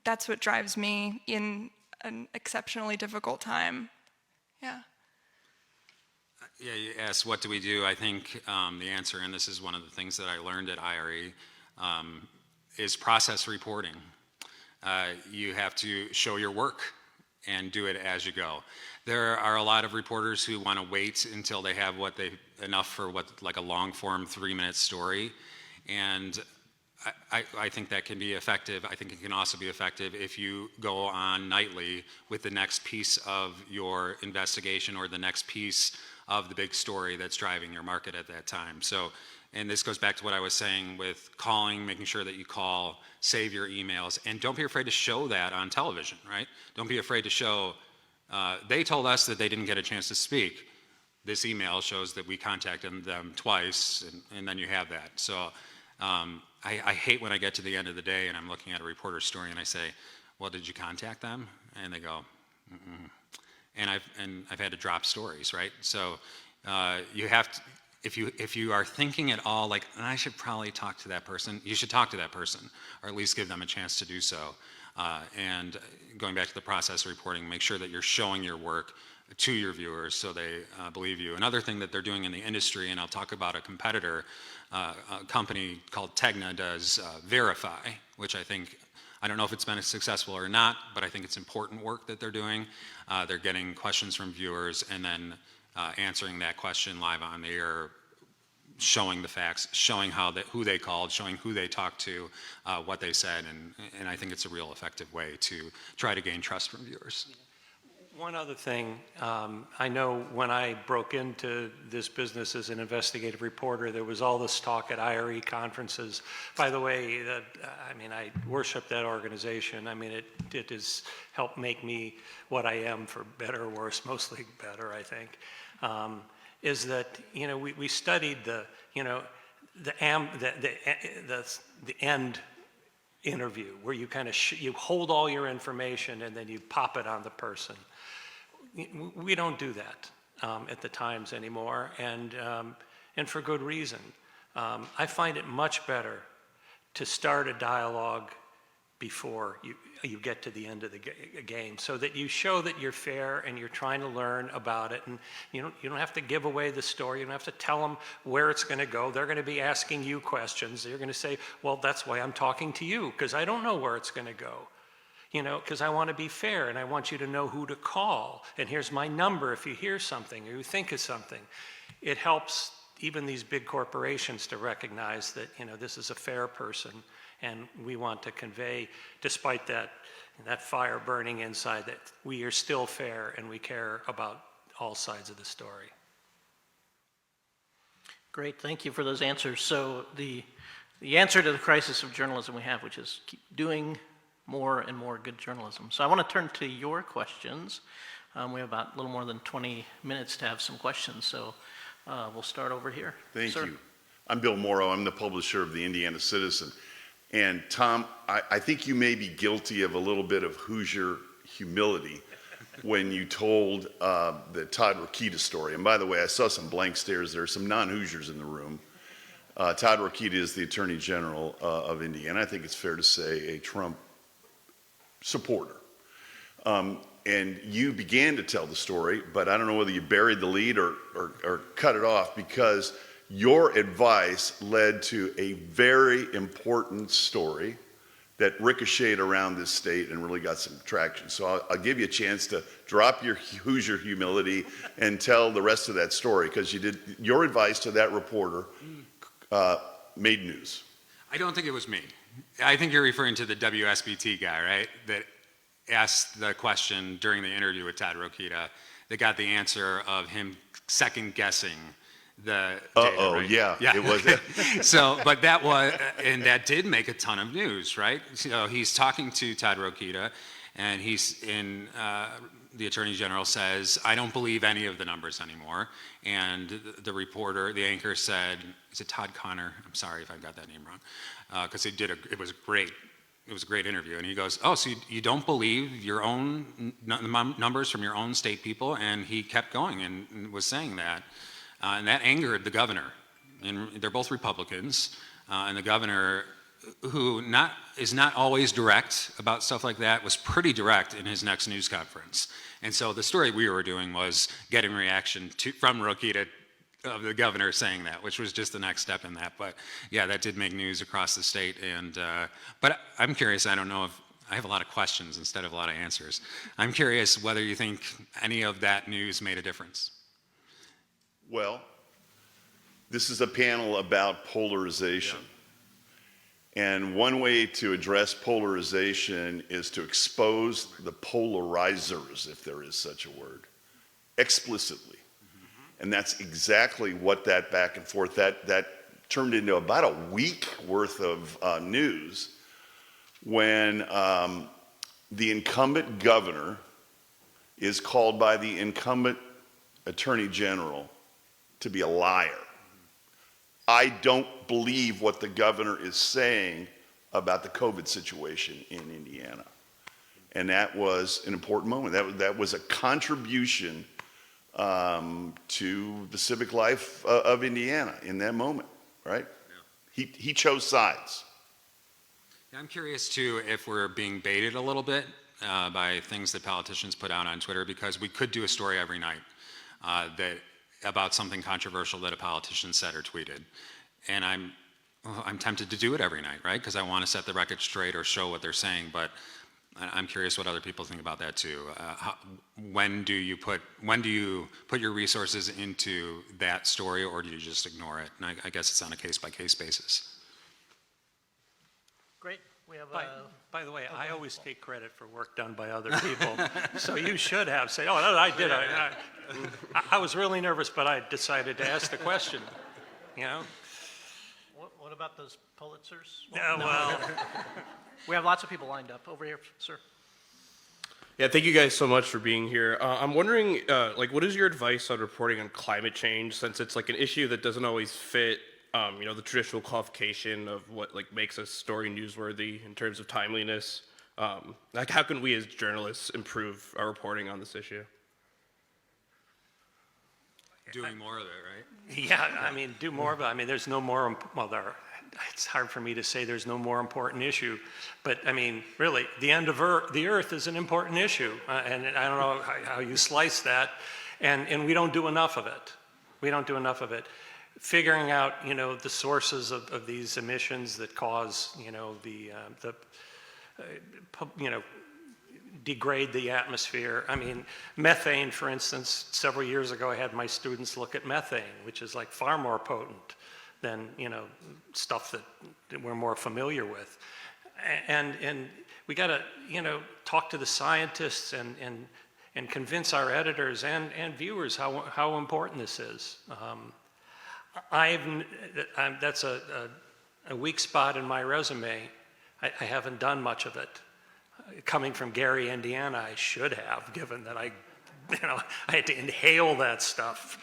That's what drives me in an exceptionally difficult time. Yeah. Yeah, you asked what do we do? I think the answer, and this is one of the things that I learned at IRE, is process reporting. You have to show your work and do it as you go. There are a lot of reporters who want to wait until they have enough for like a long form 3-minute story, and I think that can be effective. I think it can also be effective if you go on nightly with the next piece of your investigation or the next piece of the big story that's driving your market at that time. So, and this goes back to what I was saying with calling, making sure that you call, save your emails, and don't be afraid to show that on television, right? Don't be afraid to show, they told us that they didn't get a chance to speak. This email shows that we contacted them twice, and then you have that. So I hate when I get to the end of the day and I'm looking at a reporter's story and I say, well, did you contact them? And they go, mm-mm. And I've had to drop stories, right? So you have to, if you are thinking at all like, I should probably talk to that person, you should talk to that person, or at least give them a chance to do so. And going back to the process of reporting, make sure that you're showing your work to your viewers so they believe you. Another thing that they're doing in the industry, and I'll talk about a competitor, a company called Tegna does Verify, which I don't know if it's been successful or not, but I think it's important work that they're doing. They're getting questions from viewers and then answering that question live on the air, showing the facts, showing who they called, showing who they talked to, what they said, and I think it's a real effective way to try to gain trust from viewers. One other thing, I know when I broke into this business as an investigative reporter, there was all this talk at IRE conferences. By the way, I worship that organization. It has helped make me what I am, for better or worse, mostly better, I think. Is that we studied the end interview where you kind of you hold all your information and then you pop it on the person. We don't do that at the Times anymore, and for good reason. I find it much better to start a dialogue before you get to the end of the game, so that you show that you're fair and you're trying to learn about it, and you don't have to give away the story. You don't have to tell them where it's going to go. They're going to be asking you questions. They're going to say, well, that's why I'm talking to you, because I don't know where it's going to go. Because I want to be fair and I want you to know who to call. And here's my number if you hear something or you think of something. It helps even these big corporations to recognize that, this is a fair person, and we want to convey, despite that fire burning inside, that we are still fair and we care about all sides of the story. Great, thank you for those answers. So the answer to the crisis of journalism we have, which is keep doing more and more good journalism. So I want to turn to your questions. We have about a little more than 20 minutes to have some questions, so we'll start over here. Thank you. I'm Bill Morrow. I'm the publisher of the Indiana Citizen. And Tom, I think you may be guilty of a little bit of Hoosier humility when you told the Todd Rokita story. And by the way, I saw some blank stares. There are some non-Hoosiers in the room. Todd Rokita is the Attorney General of Indiana. I think it's fair to say a Trump supporter. And you began to tell the story, but I don't know whether you buried the lead or cut it off, because your advice led to a very important story that ricocheted around this state and really got some traction. So I'll give you a chance to drop your Hoosier humility and tell the rest of that story, because your advice to that reporter made news. I don't think it was me. I think you're referring to the WSBT guy, right? That asked the question during the interview with Todd Rokita that got the answer of him second guessing the data, right? Yeah, it was. So, but that did make a ton of news, right? So he's talking to Todd Rokita, and the Attorney General says, I don't believe any of the numbers anymore. And the anchor said, is it Todd Connor? I'm sorry if I got that name wrong, because it was great. It was a great interview. And he goes, oh, so you don't believe your own numbers from your own state people? And he kept going and was saying that. And that angered the governor. And they're both Republicans. And the governor, who is not always direct about stuff like that, was pretty direct in his next news conference. And so the story we were doing was getting reaction from Rokita of the governor saying that, which was just the next step in that. But yeah, that did make news across the state. And but I'm curious. I don't know if I have a lot of questions instead of a lot of answers. I'm curious whether you think any of that news made a difference. Well, this is a panel about polarization. And one way to address polarization is to expose the polarizers, if there is such a word, explicitly. And that's exactly what that back and forth, that turned into about a week worth of news when the incumbent governor is called by the incumbent attorney general to be a liar. I don't believe what the governor is saying about the COVID situation in Indiana. And that was an important moment. That was a contribution to the civic life of Indiana in that moment, right? Yeah. He chose sides. I'm curious too if we're being baited a little bit by things that politicians put out on Twitter, because we could do a story every night about something controversial that a politician said or tweeted. And I'm tempted to do it every night, right? Because I want to set the record straight or show what they're saying, but I'm curious what other people think about that too. When do you put your resources into that story, or do you just ignore it? And I guess it's on a case-by-case basis. Great. We have by the way, I always take credit for work done by other people. So you should have said, oh, no, I did. I was really nervous, but I decided to ask the question, you know? What about those Pulitzers? Yeah, well. We have lots of people lined up. Over here, sir. Yeah, thank you guys so much for being here. I'm wondering, what is your advice on reporting on climate change, since it's like an issue that doesn't always fit the traditional qualification of what makes a story newsworthy in terms of timeliness. How can we as journalists improve our reporting on this issue? Doing more of it, right? Yeah, I mean, do more of it. I mean, there's no more, it's hard for me to say there's no more important issue, but I mean, really, the end of the earth is an important issue, and I don't know how you slice that, and we don't do enough of it. We don't do enough of it. Figuring out, the sources of these emissions that cause, degrade the atmosphere. I mean, methane, for instance, several years ago I had my students look at methane, which is like far more potent than, stuff that we're more familiar with. And we got to, talk to the scientists and convince our editors and viewers how important this is. That's a weak spot in my resume. I haven't done much of it. Coming from Gary, Indiana, I should have, given that I had to inhale that stuff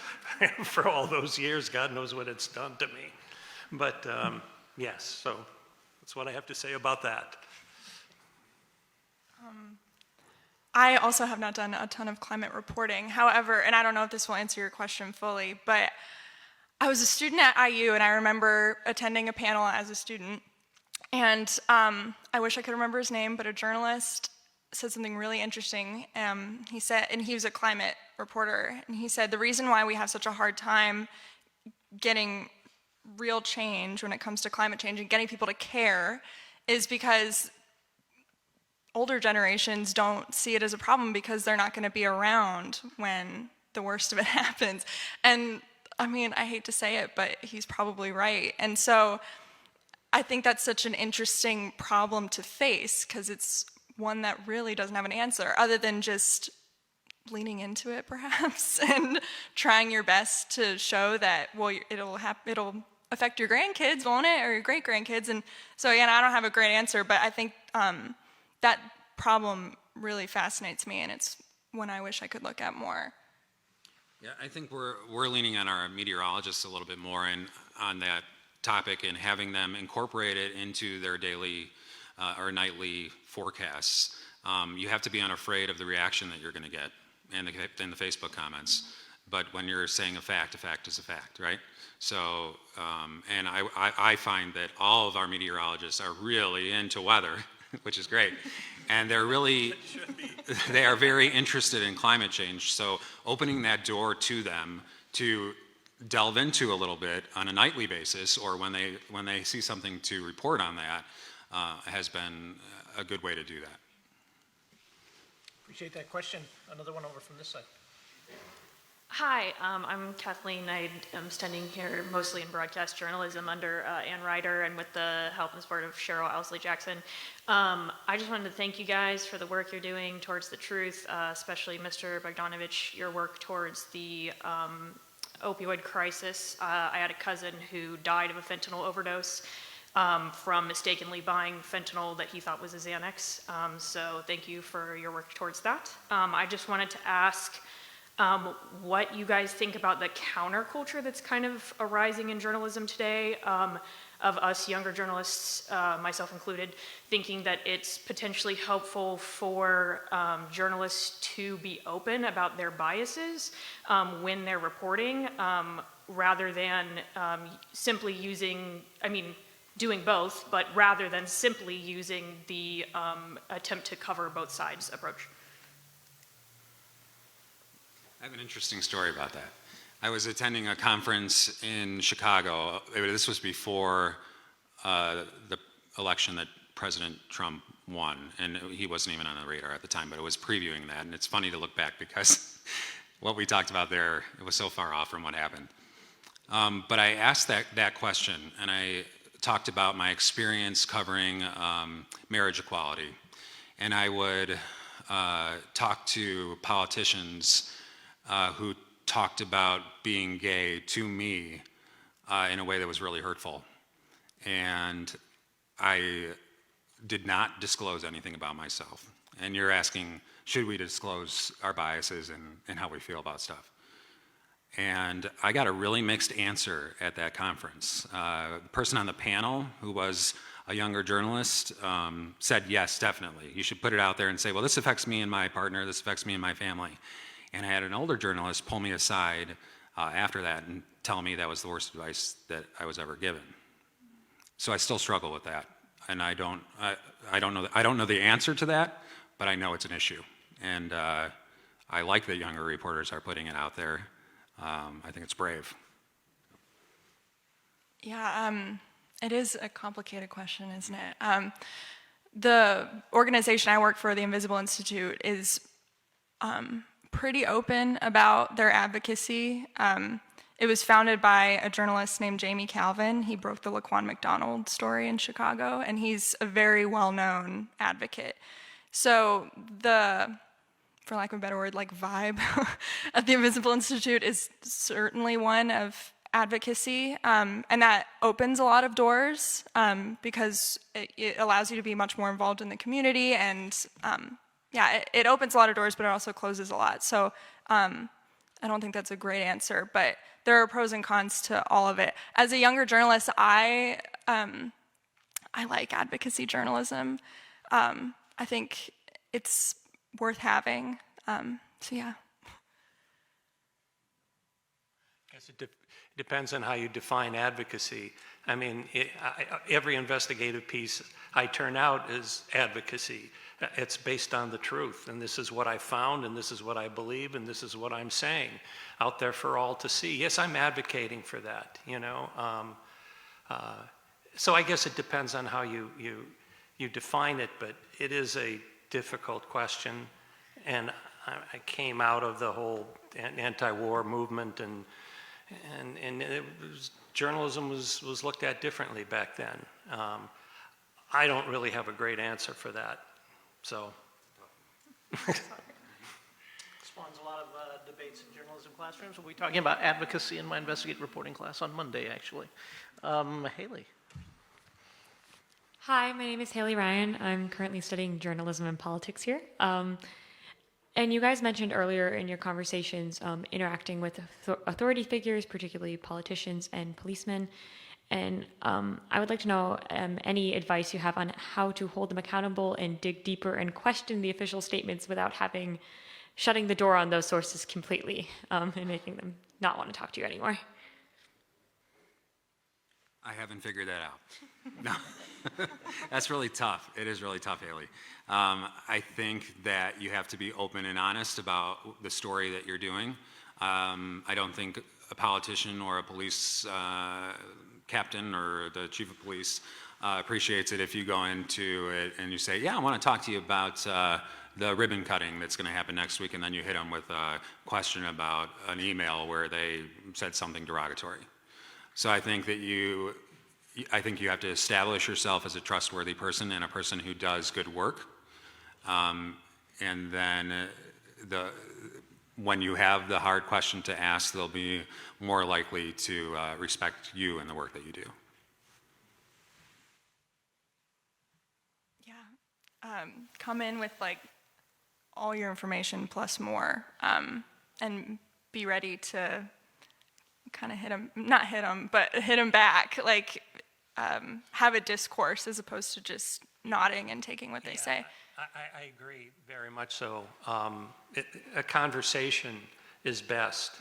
for all those years. God knows what it's done to me. But yes, so that's what I have to say about that. I also have not done a ton of climate reporting. However, and I don't know if this will answer your question fully, but I was a student at IU, and I remember attending a panel as a student. And I wish I could remember his name, but a journalist said something really interesting. He said, and he was a climate reporter, and he said, the reason why we have such a hard time getting real change when it comes to climate change and getting people to care is because older generations don't see it as a problem because they're not going to be around when the worst of it happens. And I mean, I hate to say it, but he's probably right. And so I think that's such an interesting problem to face, because it's one that really doesn't have an answer other than just leaning into it, perhaps, and trying your best to show that, well, it'll affect your grandkids, won't it, or your great-grandkids. And so, again, I don't have a great answer, but I think that problem really fascinates me, and it's one I wish I could look at more. Yeah, I think we're leaning on our meteorologists a little bit more and on that topic and having them incorporate it into their daily or nightly forecasts. You have to be unafraid of the reaction that you're going to get in the Facebook comments. But when you're saying a fact is a fact, right? So, and I find that all of our meteorologists are really into weather, which is great. And they are very interested in climate change. So opening that door to them to delve into a little bit on a nightly basis, or when they see something to report on that, has been a good way to do that. Appreciate that question. Another one over from this side. Hi, I'm Kathleen. I am studying here mostly in broadcast journalism under Ann Ryder and with the help and support of Cheryl Owsley Jackson. I just wanted to thank you guys for the work you're doing towards the truth, especially Mr. Bogdanovich, your work towards the opioid crisis. I had a cousin who died of a fentanyl overdose from mistakenly buying fentanyl that he thought was a Xanax. So thank you for your work towards that. I just wanted to ask what you guys think about the counterculture that's kind of arising in journalism today, of us younger journalists, myself included, thinking that it's potentially helpful for journalists to be open about their biases when they're reporting, rather than simply using, doing both, but rather than simply using the attempt to cover both sides approach. I have an interesting story about that. I was attending a conference in Chicago. This was before the election that President Trump won, and he wasn't even on the radar at the time, but it was previewing that. And it's funny to look back because what we talked about there, it was so far off from what happened. But I asked that question, and I talked about my experience covering marriage equality. And I would talk to politicians who talked about being gay to me in a way that was really hurtful. And I did not disclose anything about myself. And you're asking, should we disclose our biases and how we feel about stuff? And I got a really mixed answer at that conference. The person on the panel, who was a younger journalist, said, yes, definitely. You should put it out there and say, well, this affects me and my partner, this affects me and my family. And I had an older journalist pull me aside after that and tell me that was the worst advice that I was ever given. So I still struggle with that, and I don't know the answer to that, but I know it's an issue. And I like that younger reporters are putting it out there. I think it's brave. Yeah, it is a complicated question, isn't it? The organization I work for, the Invisible Institute, is pretty open about their advocacy. It was founded by a journalist named Jamie Calvin. He broke the Laquan McDonald story in Chicago, and he's a very well-known advocate. So for lack of a better word, vibe at the Invisible Institute is certainly one of advocacy, and that opens a lot of doors because it allows you to be much more involved in the community, and it opens a lot of doors, but it also closes a lot. So I don't think that's a great answer, but there are pros and cons to all of it. As a younger journalist, I like advocacy journalism. I think it's worth having. So yeah. I guess it depends on how you define advocacy. Every investigative piece I turn out is advocacy. It's based on the truth, and this is what I found, and this is what I believe, and this is what I'm saying out there for all to see. Yes, I'm advocating for that, So I guess it depends on how you define it, but it is a difficult question, and I came out of the whole anti-war movement, and journalism was looked at differently back then. I don't really have a great answer for that. So. Spawns a lot of debates in journalism classrooms. We'll be talking about advocacy in my investigative reporting class on Monday, actually. Haley. Hi, my name is Haley Ryan. I'm currently studying journalism and politics here. And you guys mentioned earlier in your conversations interacting with authority figures, particularly politicians and policemen. And I would like to know any advice you have on how to hold them accountable and dig deeper and question the official statements without shutting the door on those sources completely and making them not want to talk to you anymore. I haven't figured that out. No, that's really tough. It is really tough, Haley. I think that you have to be open and honest about the story that you're doing. I don't think a politician or a police captain or the chief of police appreciates it if you go into it and you say, yeah, I want to talk to you about the ribbon cutting that's going to happen next week, and then you hit them with a question about an email where they said something derogatory. So I think that you have to establish yourself as a trustworthy person and a person who does good work. And then when you have the hard question to ask, they'll be more likely to respect you and the work that you do. Yeah, come in with like all your information plus more, and be ready to kind of not hit them, but hit them back. Like have a discourse as opposed to just nodding and taking what they say. I agree very much so. A conversation is best.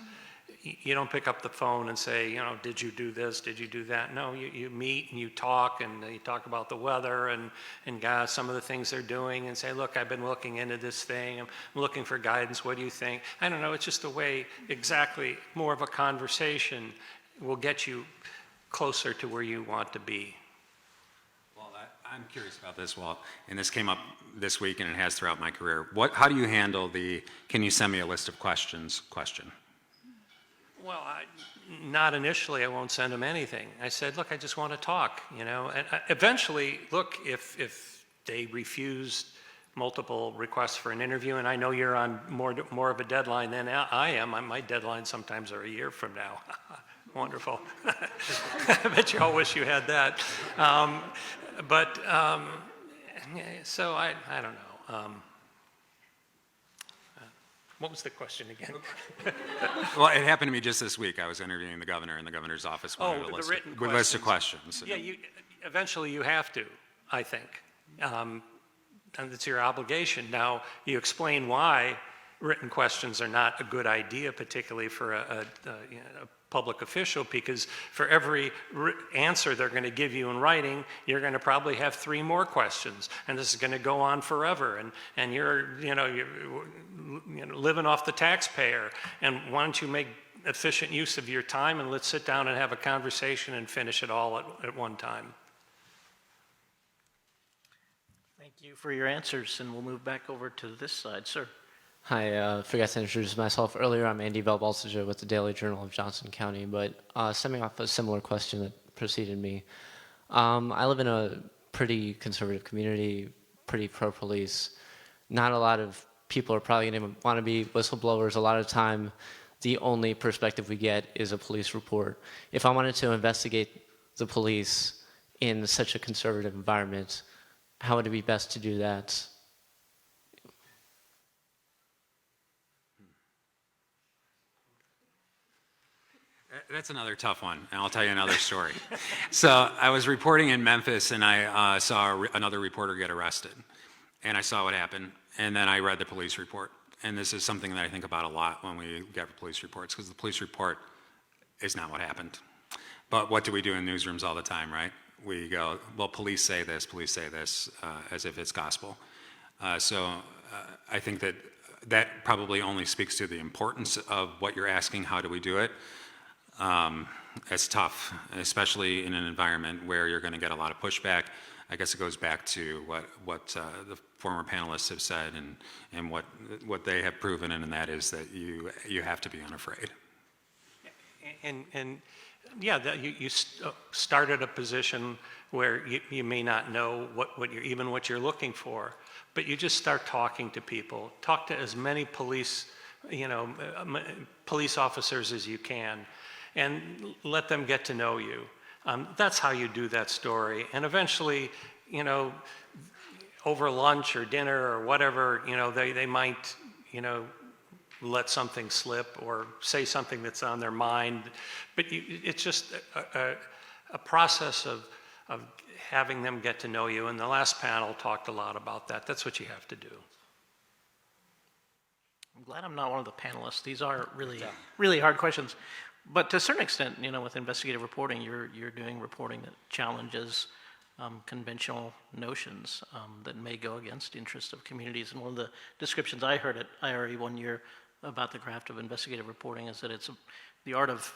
You don't pick up the phone and say, you know, did you do this? Did you do that? No, you meet and you talk about the weather and some of the things they're doing and say, look, I've been looking into this thing. I'm looking for guidance. What do you think? I don't know. It's just a way, exactly, more of a conversation will get you closer to where you want to be. Well, I'm curious about this, Walt, and this came up this week and it has throughout my career. How do you handle the, can you send me a list of questions question? Well, not initially. I won't send them anything. I said, look, I just want to talk, you know. And eventually, look, if they refuse multiple requests for an interview, and I know you're on more of a deadline than I am. My deadlines sometimes are a year from now. Wonderful. I bet you all wish you had that. So I don't know. What was the question again? Well, it happened to me just this week. I was interviewing the governor, and the governor's office wanted a list of questions. Yeah, eventually you have to, I think. And it's your obligation. Now, you explain why written questions are not a good idea, particularly for a public official, because for every answer they're going to give you in writing, you're going to probably have 3 more questions, and this is going to go on forever. And you're living off the taxpayer. And why don't you make efficient use of your time and let's sit down and have a conversation and finish it all at one time. Thank you for your answers, and we'll move back over to this side, sir. Hi, forgot to introduce myself earlier. I'm Andy Valbalsaja with the Daily Journal of Johnson County, but stemming off a similar question that preceded me. I live in a pretty conservative community, pretty pro-police. Not a lot of people are probably going to want to be whistleblowers. A lot of time, the only perspective we get is a police report. If I wanted to investigate the police in such a conservative environment, how would it be best to do that? That's another tough one, and I'll tell you another story. So I was reporting in Memphis, and I saw another reporter get arrested, and I saw what happened, and then I read the police report. And this is something that I think about a lot when we get police reports, because the police report is not what happened. But what do we do in newsrooms all the time, right? We go, well, police say this, as if it's gospel. So I think that probably only speaks to the importance of what you're asking, how do we do it? It's tough, especially in an environment where you're going to get a lot of pushback. I guess it goes back to what the former panelists have said and what they have proven, and that is that you have to be unafraid. And yeah, you start at a position where you may not know what you're looking for, but you just start talking to people. Talk to as many police officers as you can, and let them get to know you. That's how you do that story. And eventually, over lunch or dinner or whatever, they might, let something slip or say something that's on their mind. But it's just a process of having them get to know you. And the last panel talked a lot about that. That's what you have to do. I'm glad I'm not one of the panelists. These are really, really hard questions. But to a certain extent, with investigative reporting, you're doing reporting that challenges conventional notions that may go against the interests of communities. And one of the descriptions I heard at IRE one year about the craft of investigative reporting is that it's the art of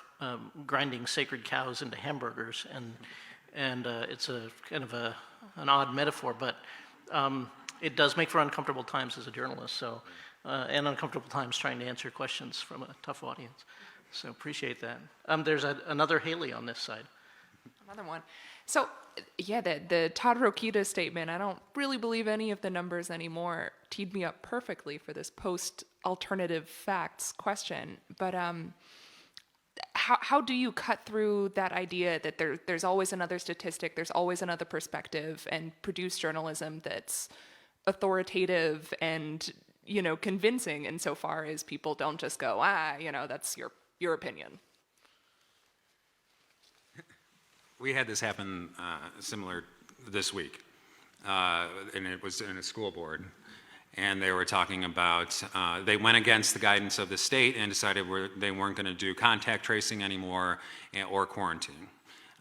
grinding sacred cows into hamburgers, and it's a kind of an odd metaphor, but it does make for uncomfortable times as a journalist. So, and uncomfortable times trying to answer questions from a tough audience. So appreciate that. There's another Haley on this side. Another one. So, yeah, the Todd Rokita statement, I don't really believe any of the numbers anymore, teed me up perfectly for this post-alternative facts question. But how do you cut through that idea that there's always another statistic, there's always another perspective, and produce journalism that's authoritative and, you know, convincing insofar as people don't just go, you know, that's your opinion? We had this happen similar this week, and it was in a school board, and they were talking about, they went against the guidance of the state and decided they weren't going to do contact tracing anymore or quarantine.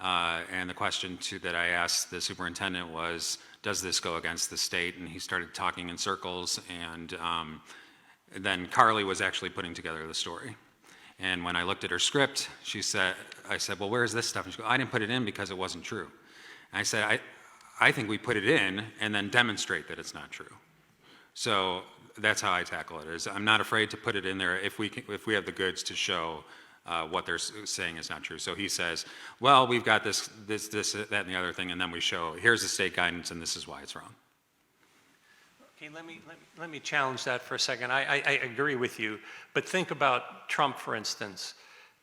And the question that I asked the superintendent was, does this go against the state? And he started talking in circles, and then Carly was actually putting together the story. And when I looked at her script, I said, well, where's this stuff? And she goes, I didn't put it in because it wasn't true. And I said, I think we put it in and then demonstrate that it's not true. So that's how I tackle it, is I'm not afraid to put it in there if we have the goods to show what they're saying is not true. So he says, well, we've got this, that, and the other thing, and then we show, here's the state guidance, and this is why it's wrong. Okay, let me challenge that for a second. I agree with you, but think about Trump, for instance.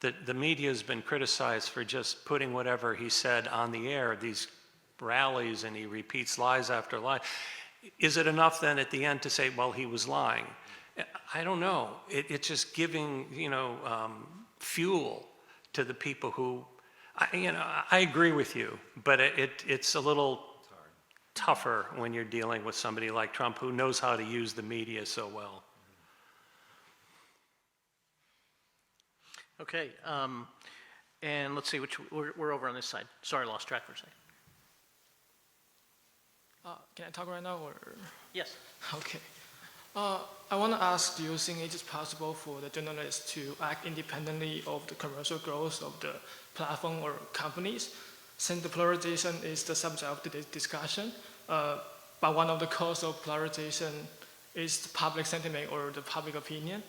The media has been criticized for just putting whatever he said on the air, these rallies, and he repeats lies after lie. Is it enough then at the end to say, well, he was lying? I don't know. It's just giving, you know, fuel to the people who, I agree with you, but it's a little tougher when you're dealing with somebody like Trump who knows how to use the media so well. Okay, and let's see, we're over on this side. Sorry, lost track for a second. Can I talk right now, or? Yes. Okay. I want to ask, do you think it is possible for the journalists to act independently of the commercial growth of the platform or companies? Since the polarization is the subject of the discussion, but one of the causes of polarization is the public sentiment or the public opinion.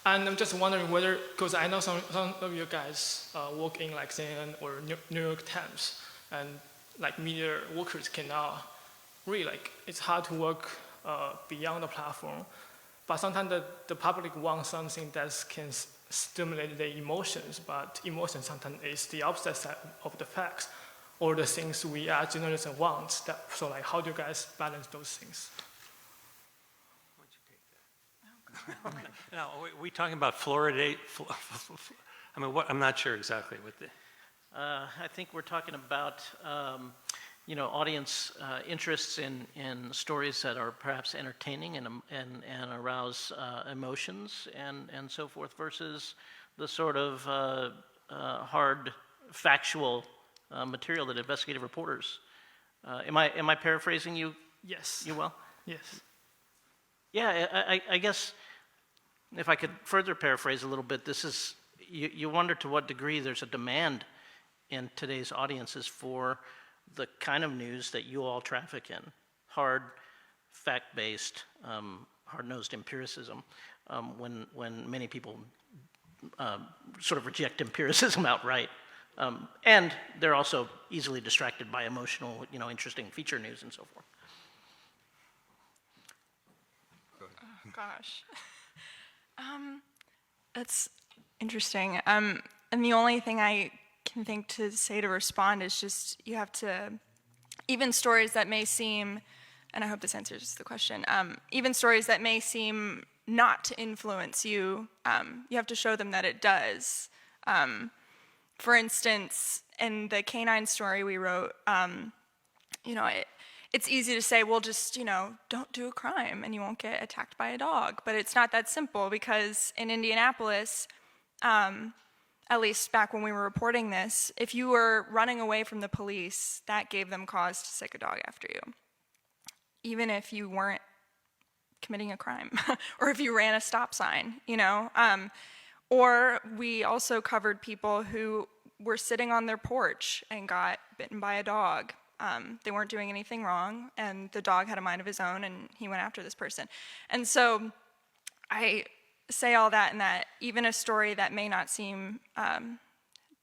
And I'm just wondering whether, because I know some of you guys work in like CNN or New York Times, and like media workers cannot really, like, it's hard to work beyond the platform. But sometimes the public wants something that can stimulate their emotions, but emotion sometimes is the opposite side of the facts, or the things we as journalists want. So like, how do you guys balance those things? Now, are we talking about fluoridate? I mean, I'm not sure exactly what the... I think we're talking about, you know, audience interests in stories that are perhaps entertaining and arouse emotions and so forth, versus the sort of hard, factual material that investigative reporters. Am I paraphrasing you? Yes. You well? Yes. Yeah, I guess if I could further paraphrase a little bit, this is, you wonder to what degree there's a demand in today's audiences for the kind of news that you all traffic in. Hard, fact-based, hard-nosed empiricism, when many people sort of reject empiricism outright. And they're also easily distracted by emotional, you know, interesting feature news and so forth. Oh, gosh. That's interesting. And the only thing I can think to say to respond is just, you have to, even stories that may seem, and I hope this answers the question, even stories that may seem not to influence you, you have to show them that it does. For instance, in the canine story we wrote, you know, it's easy to say, well, just, you know, don't do a crime and you won't get attacked by a dog. But it's not that simple, because in Indianapolis, at least back when we were reporting this, if you were running away from the police, that gave them cause to sick a dog after you, even if you weren't committing a crime or if you ran a stop sign, you know. Or we also covered people who were sitting on their porch and got bitten by a dog. They weren't doing anything wrong, and the dog had a mind of his own, and he went after this person. And so I say all that in that even a story that may not seem,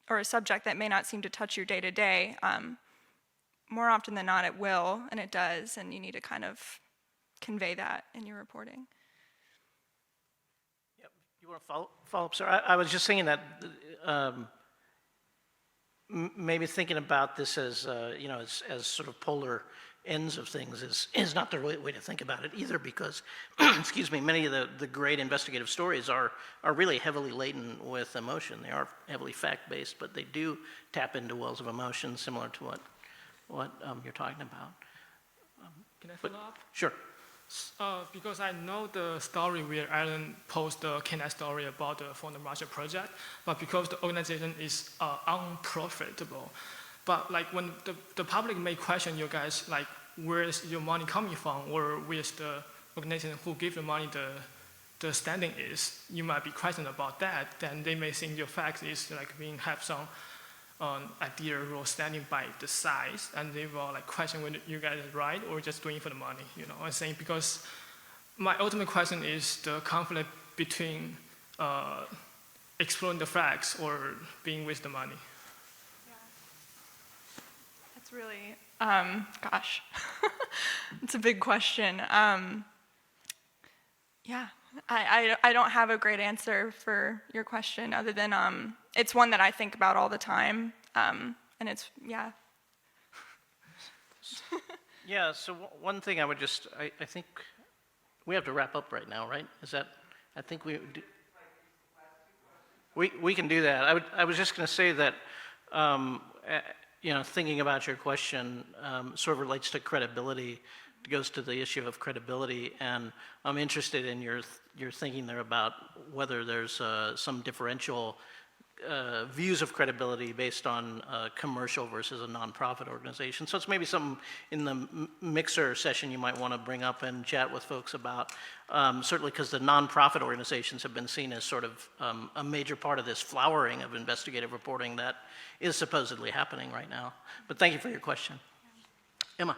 or a subject that may not seem to touch your day-to-day, more often than not it will, and it does, and you need to kind of convey that in your reporting. Yep. You want to follow up, sir? I was just thinking that maybe thinking about this as, you know, as sort of polar ends of things is not the right way to think about it either, because, excuse me, many of the great investigative stories are really heavily laden with emotion. They are heavily fact-based, but they do tap into wells of emotion similar to what you're talking about. Can I follow up? Sure. Because I know the story where Alan posted the Kenya story about the Fund Russia project, but because the organization is unprofitable. But like when the public may question you guys, like where is your money coming from, or where's the organization who gives the money the standing is, you might be questioned about that. Then they may think your facts is like being have some idea or standing by the size, and they will like question whether you guys are right or just doing it for the money. You know, I'm saying because my ultimate question is the conflict between exploring the facts or being with the money. It's really, gosh, it's a big question. Yeah, I don't have a great answer for your question other than it's one that I think about all the time, and it's, yeah. Yeah, so one thing I would just, I think we have to wrap up right now, right? Is that, I think we can do that. I was just going to say that, you know, thinking about your question sort of relates to credibility. It goes to the issue of credibility, and I'm interested in your thinking there about whether there's some differential views of credibility based on commercial versus a nonprofit organization. So it's maybe something in the mixer session you might want to bring up and chat with folks about, certainly because the nonprofit organizations have been seen as sort of a major part of this flowering of investigative reporting that is supposedly happening right now. But thank you for your question. Emma.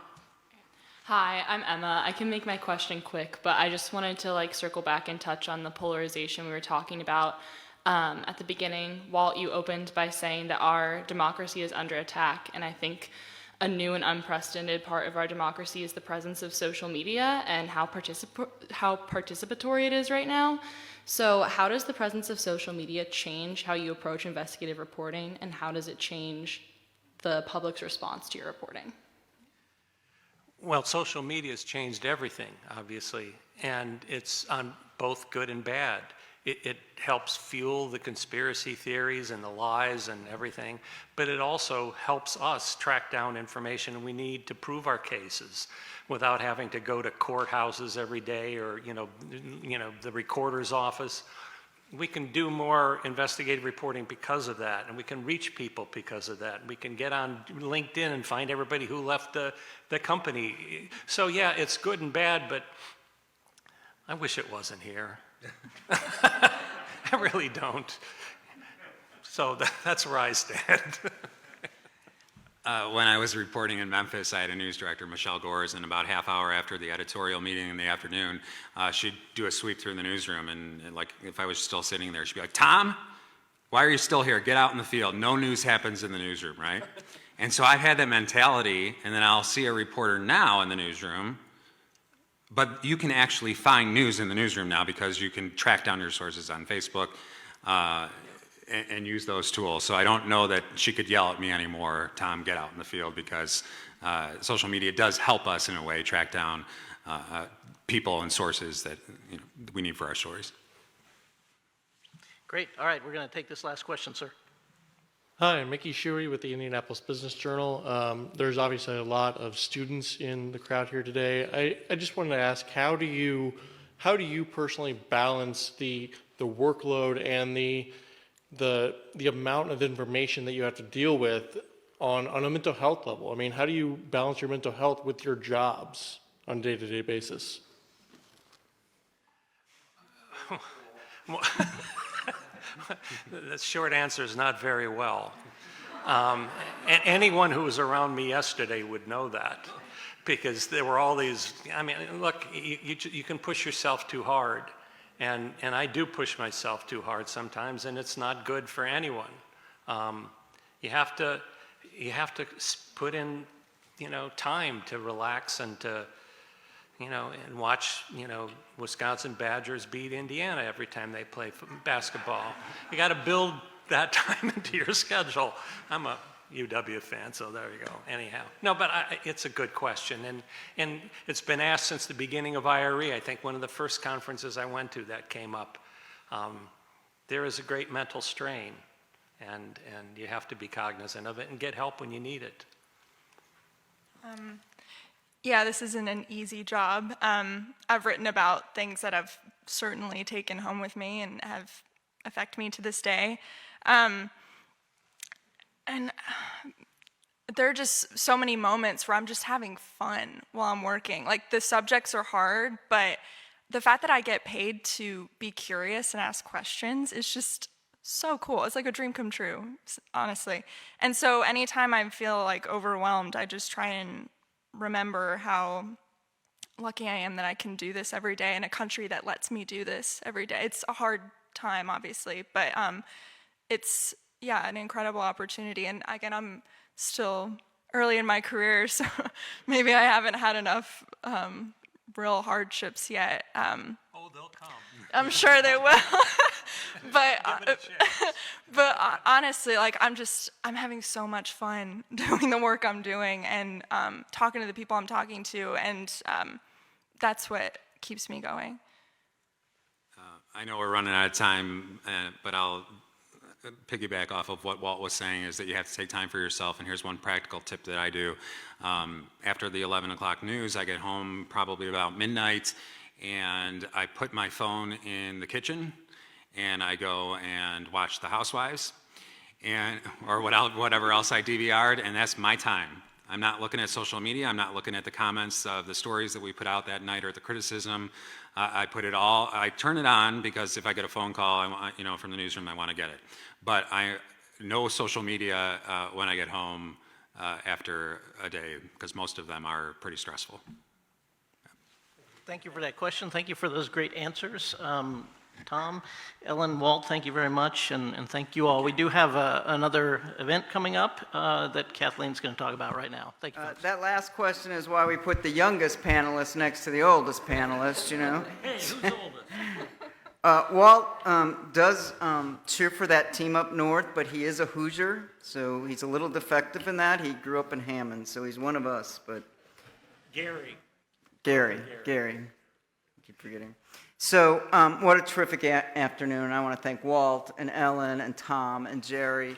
Hi, I'm Emma. I can make my question quick, but I just wanted to like circle back and touch on the polarization we were talking about at the beginning. Walt, you opened by saying that our democracy is under attack, and I think a new and unprecedented part of our democracy is the presence of social media and how participatory it is right now. So how does the presence of social media change how you approach investigative reporting, and how does it change the public's response to your reporting? Well, social media has changed everything, obviously, and it's on both good and bad. It helps fuel the conspiracy theories and the lies and everything, but it also helps us track down information we need to prove our cases without having to go to courthouses every day or, you know, the recorder's office. We can do more investigative reporting because of that, and we can reach people because of that. We can get on LinkedIn and find everybody who left the company. So yeah, it's good and bad, but I wish it wasn't here. I really don't. So that's where I stand. When I was reporting in Memphis, I had a news director, Michelle Gores, and about half hour after the editorial meeting in the afternoon, she'd do a sweep through the newsroom, and like if I was still sitting there, she'd be like, "Tom, why are you still here? Get out in the field. No news happens in the newsroom," right? And so I've had that mentality, and then I'll see a reporter now in the newsroom, but you can actually find news in the newsroom now because you can track down your sources on Facebook and use those tools. So I don't know that she could yell at me anymore, "Tom, get out in the field," because social media does help us in a way track down people and sources that we need for our stories. Great. All right, we're going to take this last question, sir. Hi, I'm Mickey Shuey with the Indianapolis Business Journal. There's obviously a lot of students in the crowd here today. I just wanted to ask, how do you personally balance the workload and the amount of information that you have to deal with on a mental health level? I mean, how do you balance your mental health with your jobs on a day-to-day basis? the short answer is not very well. And anyone who was around me yesterday would know that, because there were all these, I mean, look, you can push yourself too hard, and I do push myself too hard sometimes, and it's not good for anyone. You have to put in, time to relax and to, and watch, Wisconsin Badgers beat Indiana every time they play basketball. You got to build that time into your schedule. I'm a UW fan, so there you go. Anyhow, no, but it's a good question, and it's been asked since the beginning of IRE. I think one of the first conferences I went to that came up. There is a great mental strain, and you have to be cognizant of it and get help when you need it. Yeah, this isn't an easy job. I've written about things that I've certainly taken home with me and have affect me to this day. And there are just so many moments where I'm just having fun while I'm working. Like, the subjects are hard, but the fact that I get paid to be curious and ask questions is just so cool. It's like a dream come true, honestly. And so anytime I feel like overwhelmed, I just try and remember how lucky I am that I can do this every day in a country that lets me do this every day. It's a hard time, obviously, but it's, an incredible opportunity. And again, I'm still early in my career, so maybe I haven't had enough real hardships yet. Oh, they'll come. I'm sure they will. but honestly, like, I'm having so much fun doing the work I'm doing and talking to the people I'm talking to, and that's what keeps me going. I know we're running out of time, but I'll piggyback off of what Walt was saying, is that you have to take time for yourself. And here's one practical tip that I do. After the 11 o'clock news, I get home probably about midnight, and I put my phone in the kitchen, and I go and watch The Housewives, or whatever else I DVR'd, and that's my time. I'm not looking at social media. I'm not looking at the comments of the stories that we put out that night or the criticism. I turn it on because if I get a phone call, from the newsroom, I want to get it. But no social media when I get home after a day, because most of them are pretty stressful. Thank you for that question. Thank you for those great answers. Tom, Ellen, Walt, thank you very much, and thank you all. We do have another event coming up that Kathleen's going to talk about right now. Thank you. That last question is why we put the youngest panelist next to the oldest panelist, Hey, who's oldest? Walt does cheer for that team up north, but he is a Hoosier, so he's a little defective in that. He grew up in Hammond, so he's one of us, but... Gary. I keep forgetting. So what a terrific afternoon. I want to thank Walt and Ellen and Tom and Jerry.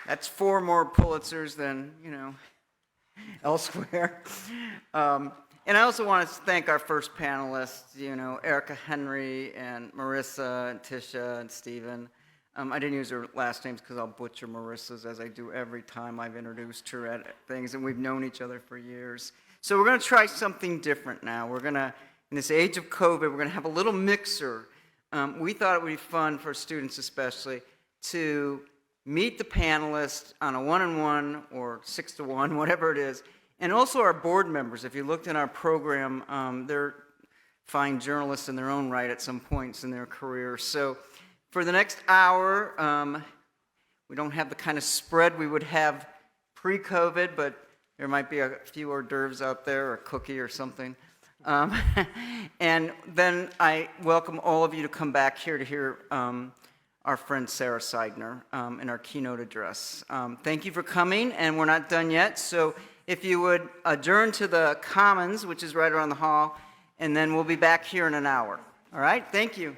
That's 4 more Pulitzers than, elsewhere. And I also want to thank our first panelists, Erica Henry and Marissa and Tisha and Stephen. I didn't use her last names because I'll butcher Marissa's, as I do every time I've introduced her at things, and we've known each other for years. So we're going to try something different now. We're going to, in this age of COVID, we're going to have a little mixer. We thought it would be fun for students especially to meet the panelists on a 1-on-1 or 6-to-1, whatever it is, and also our board members. If you looked in our program, they're fine journalists in their own right at some points in their career. So for the next hour, we don't have the kind of spread we would have pre-COVID, but there might be a few hors d'oeuvres out there, or a cookie or something. And then I welcome all of you to come back here to hear our friend Sarah Seidner in our keynote address. Thank you for coming, and we're not done yet. So if you would adjourn to the Commons, which is right around the hall, and then we'll be back here in an hour. All right? Thank you.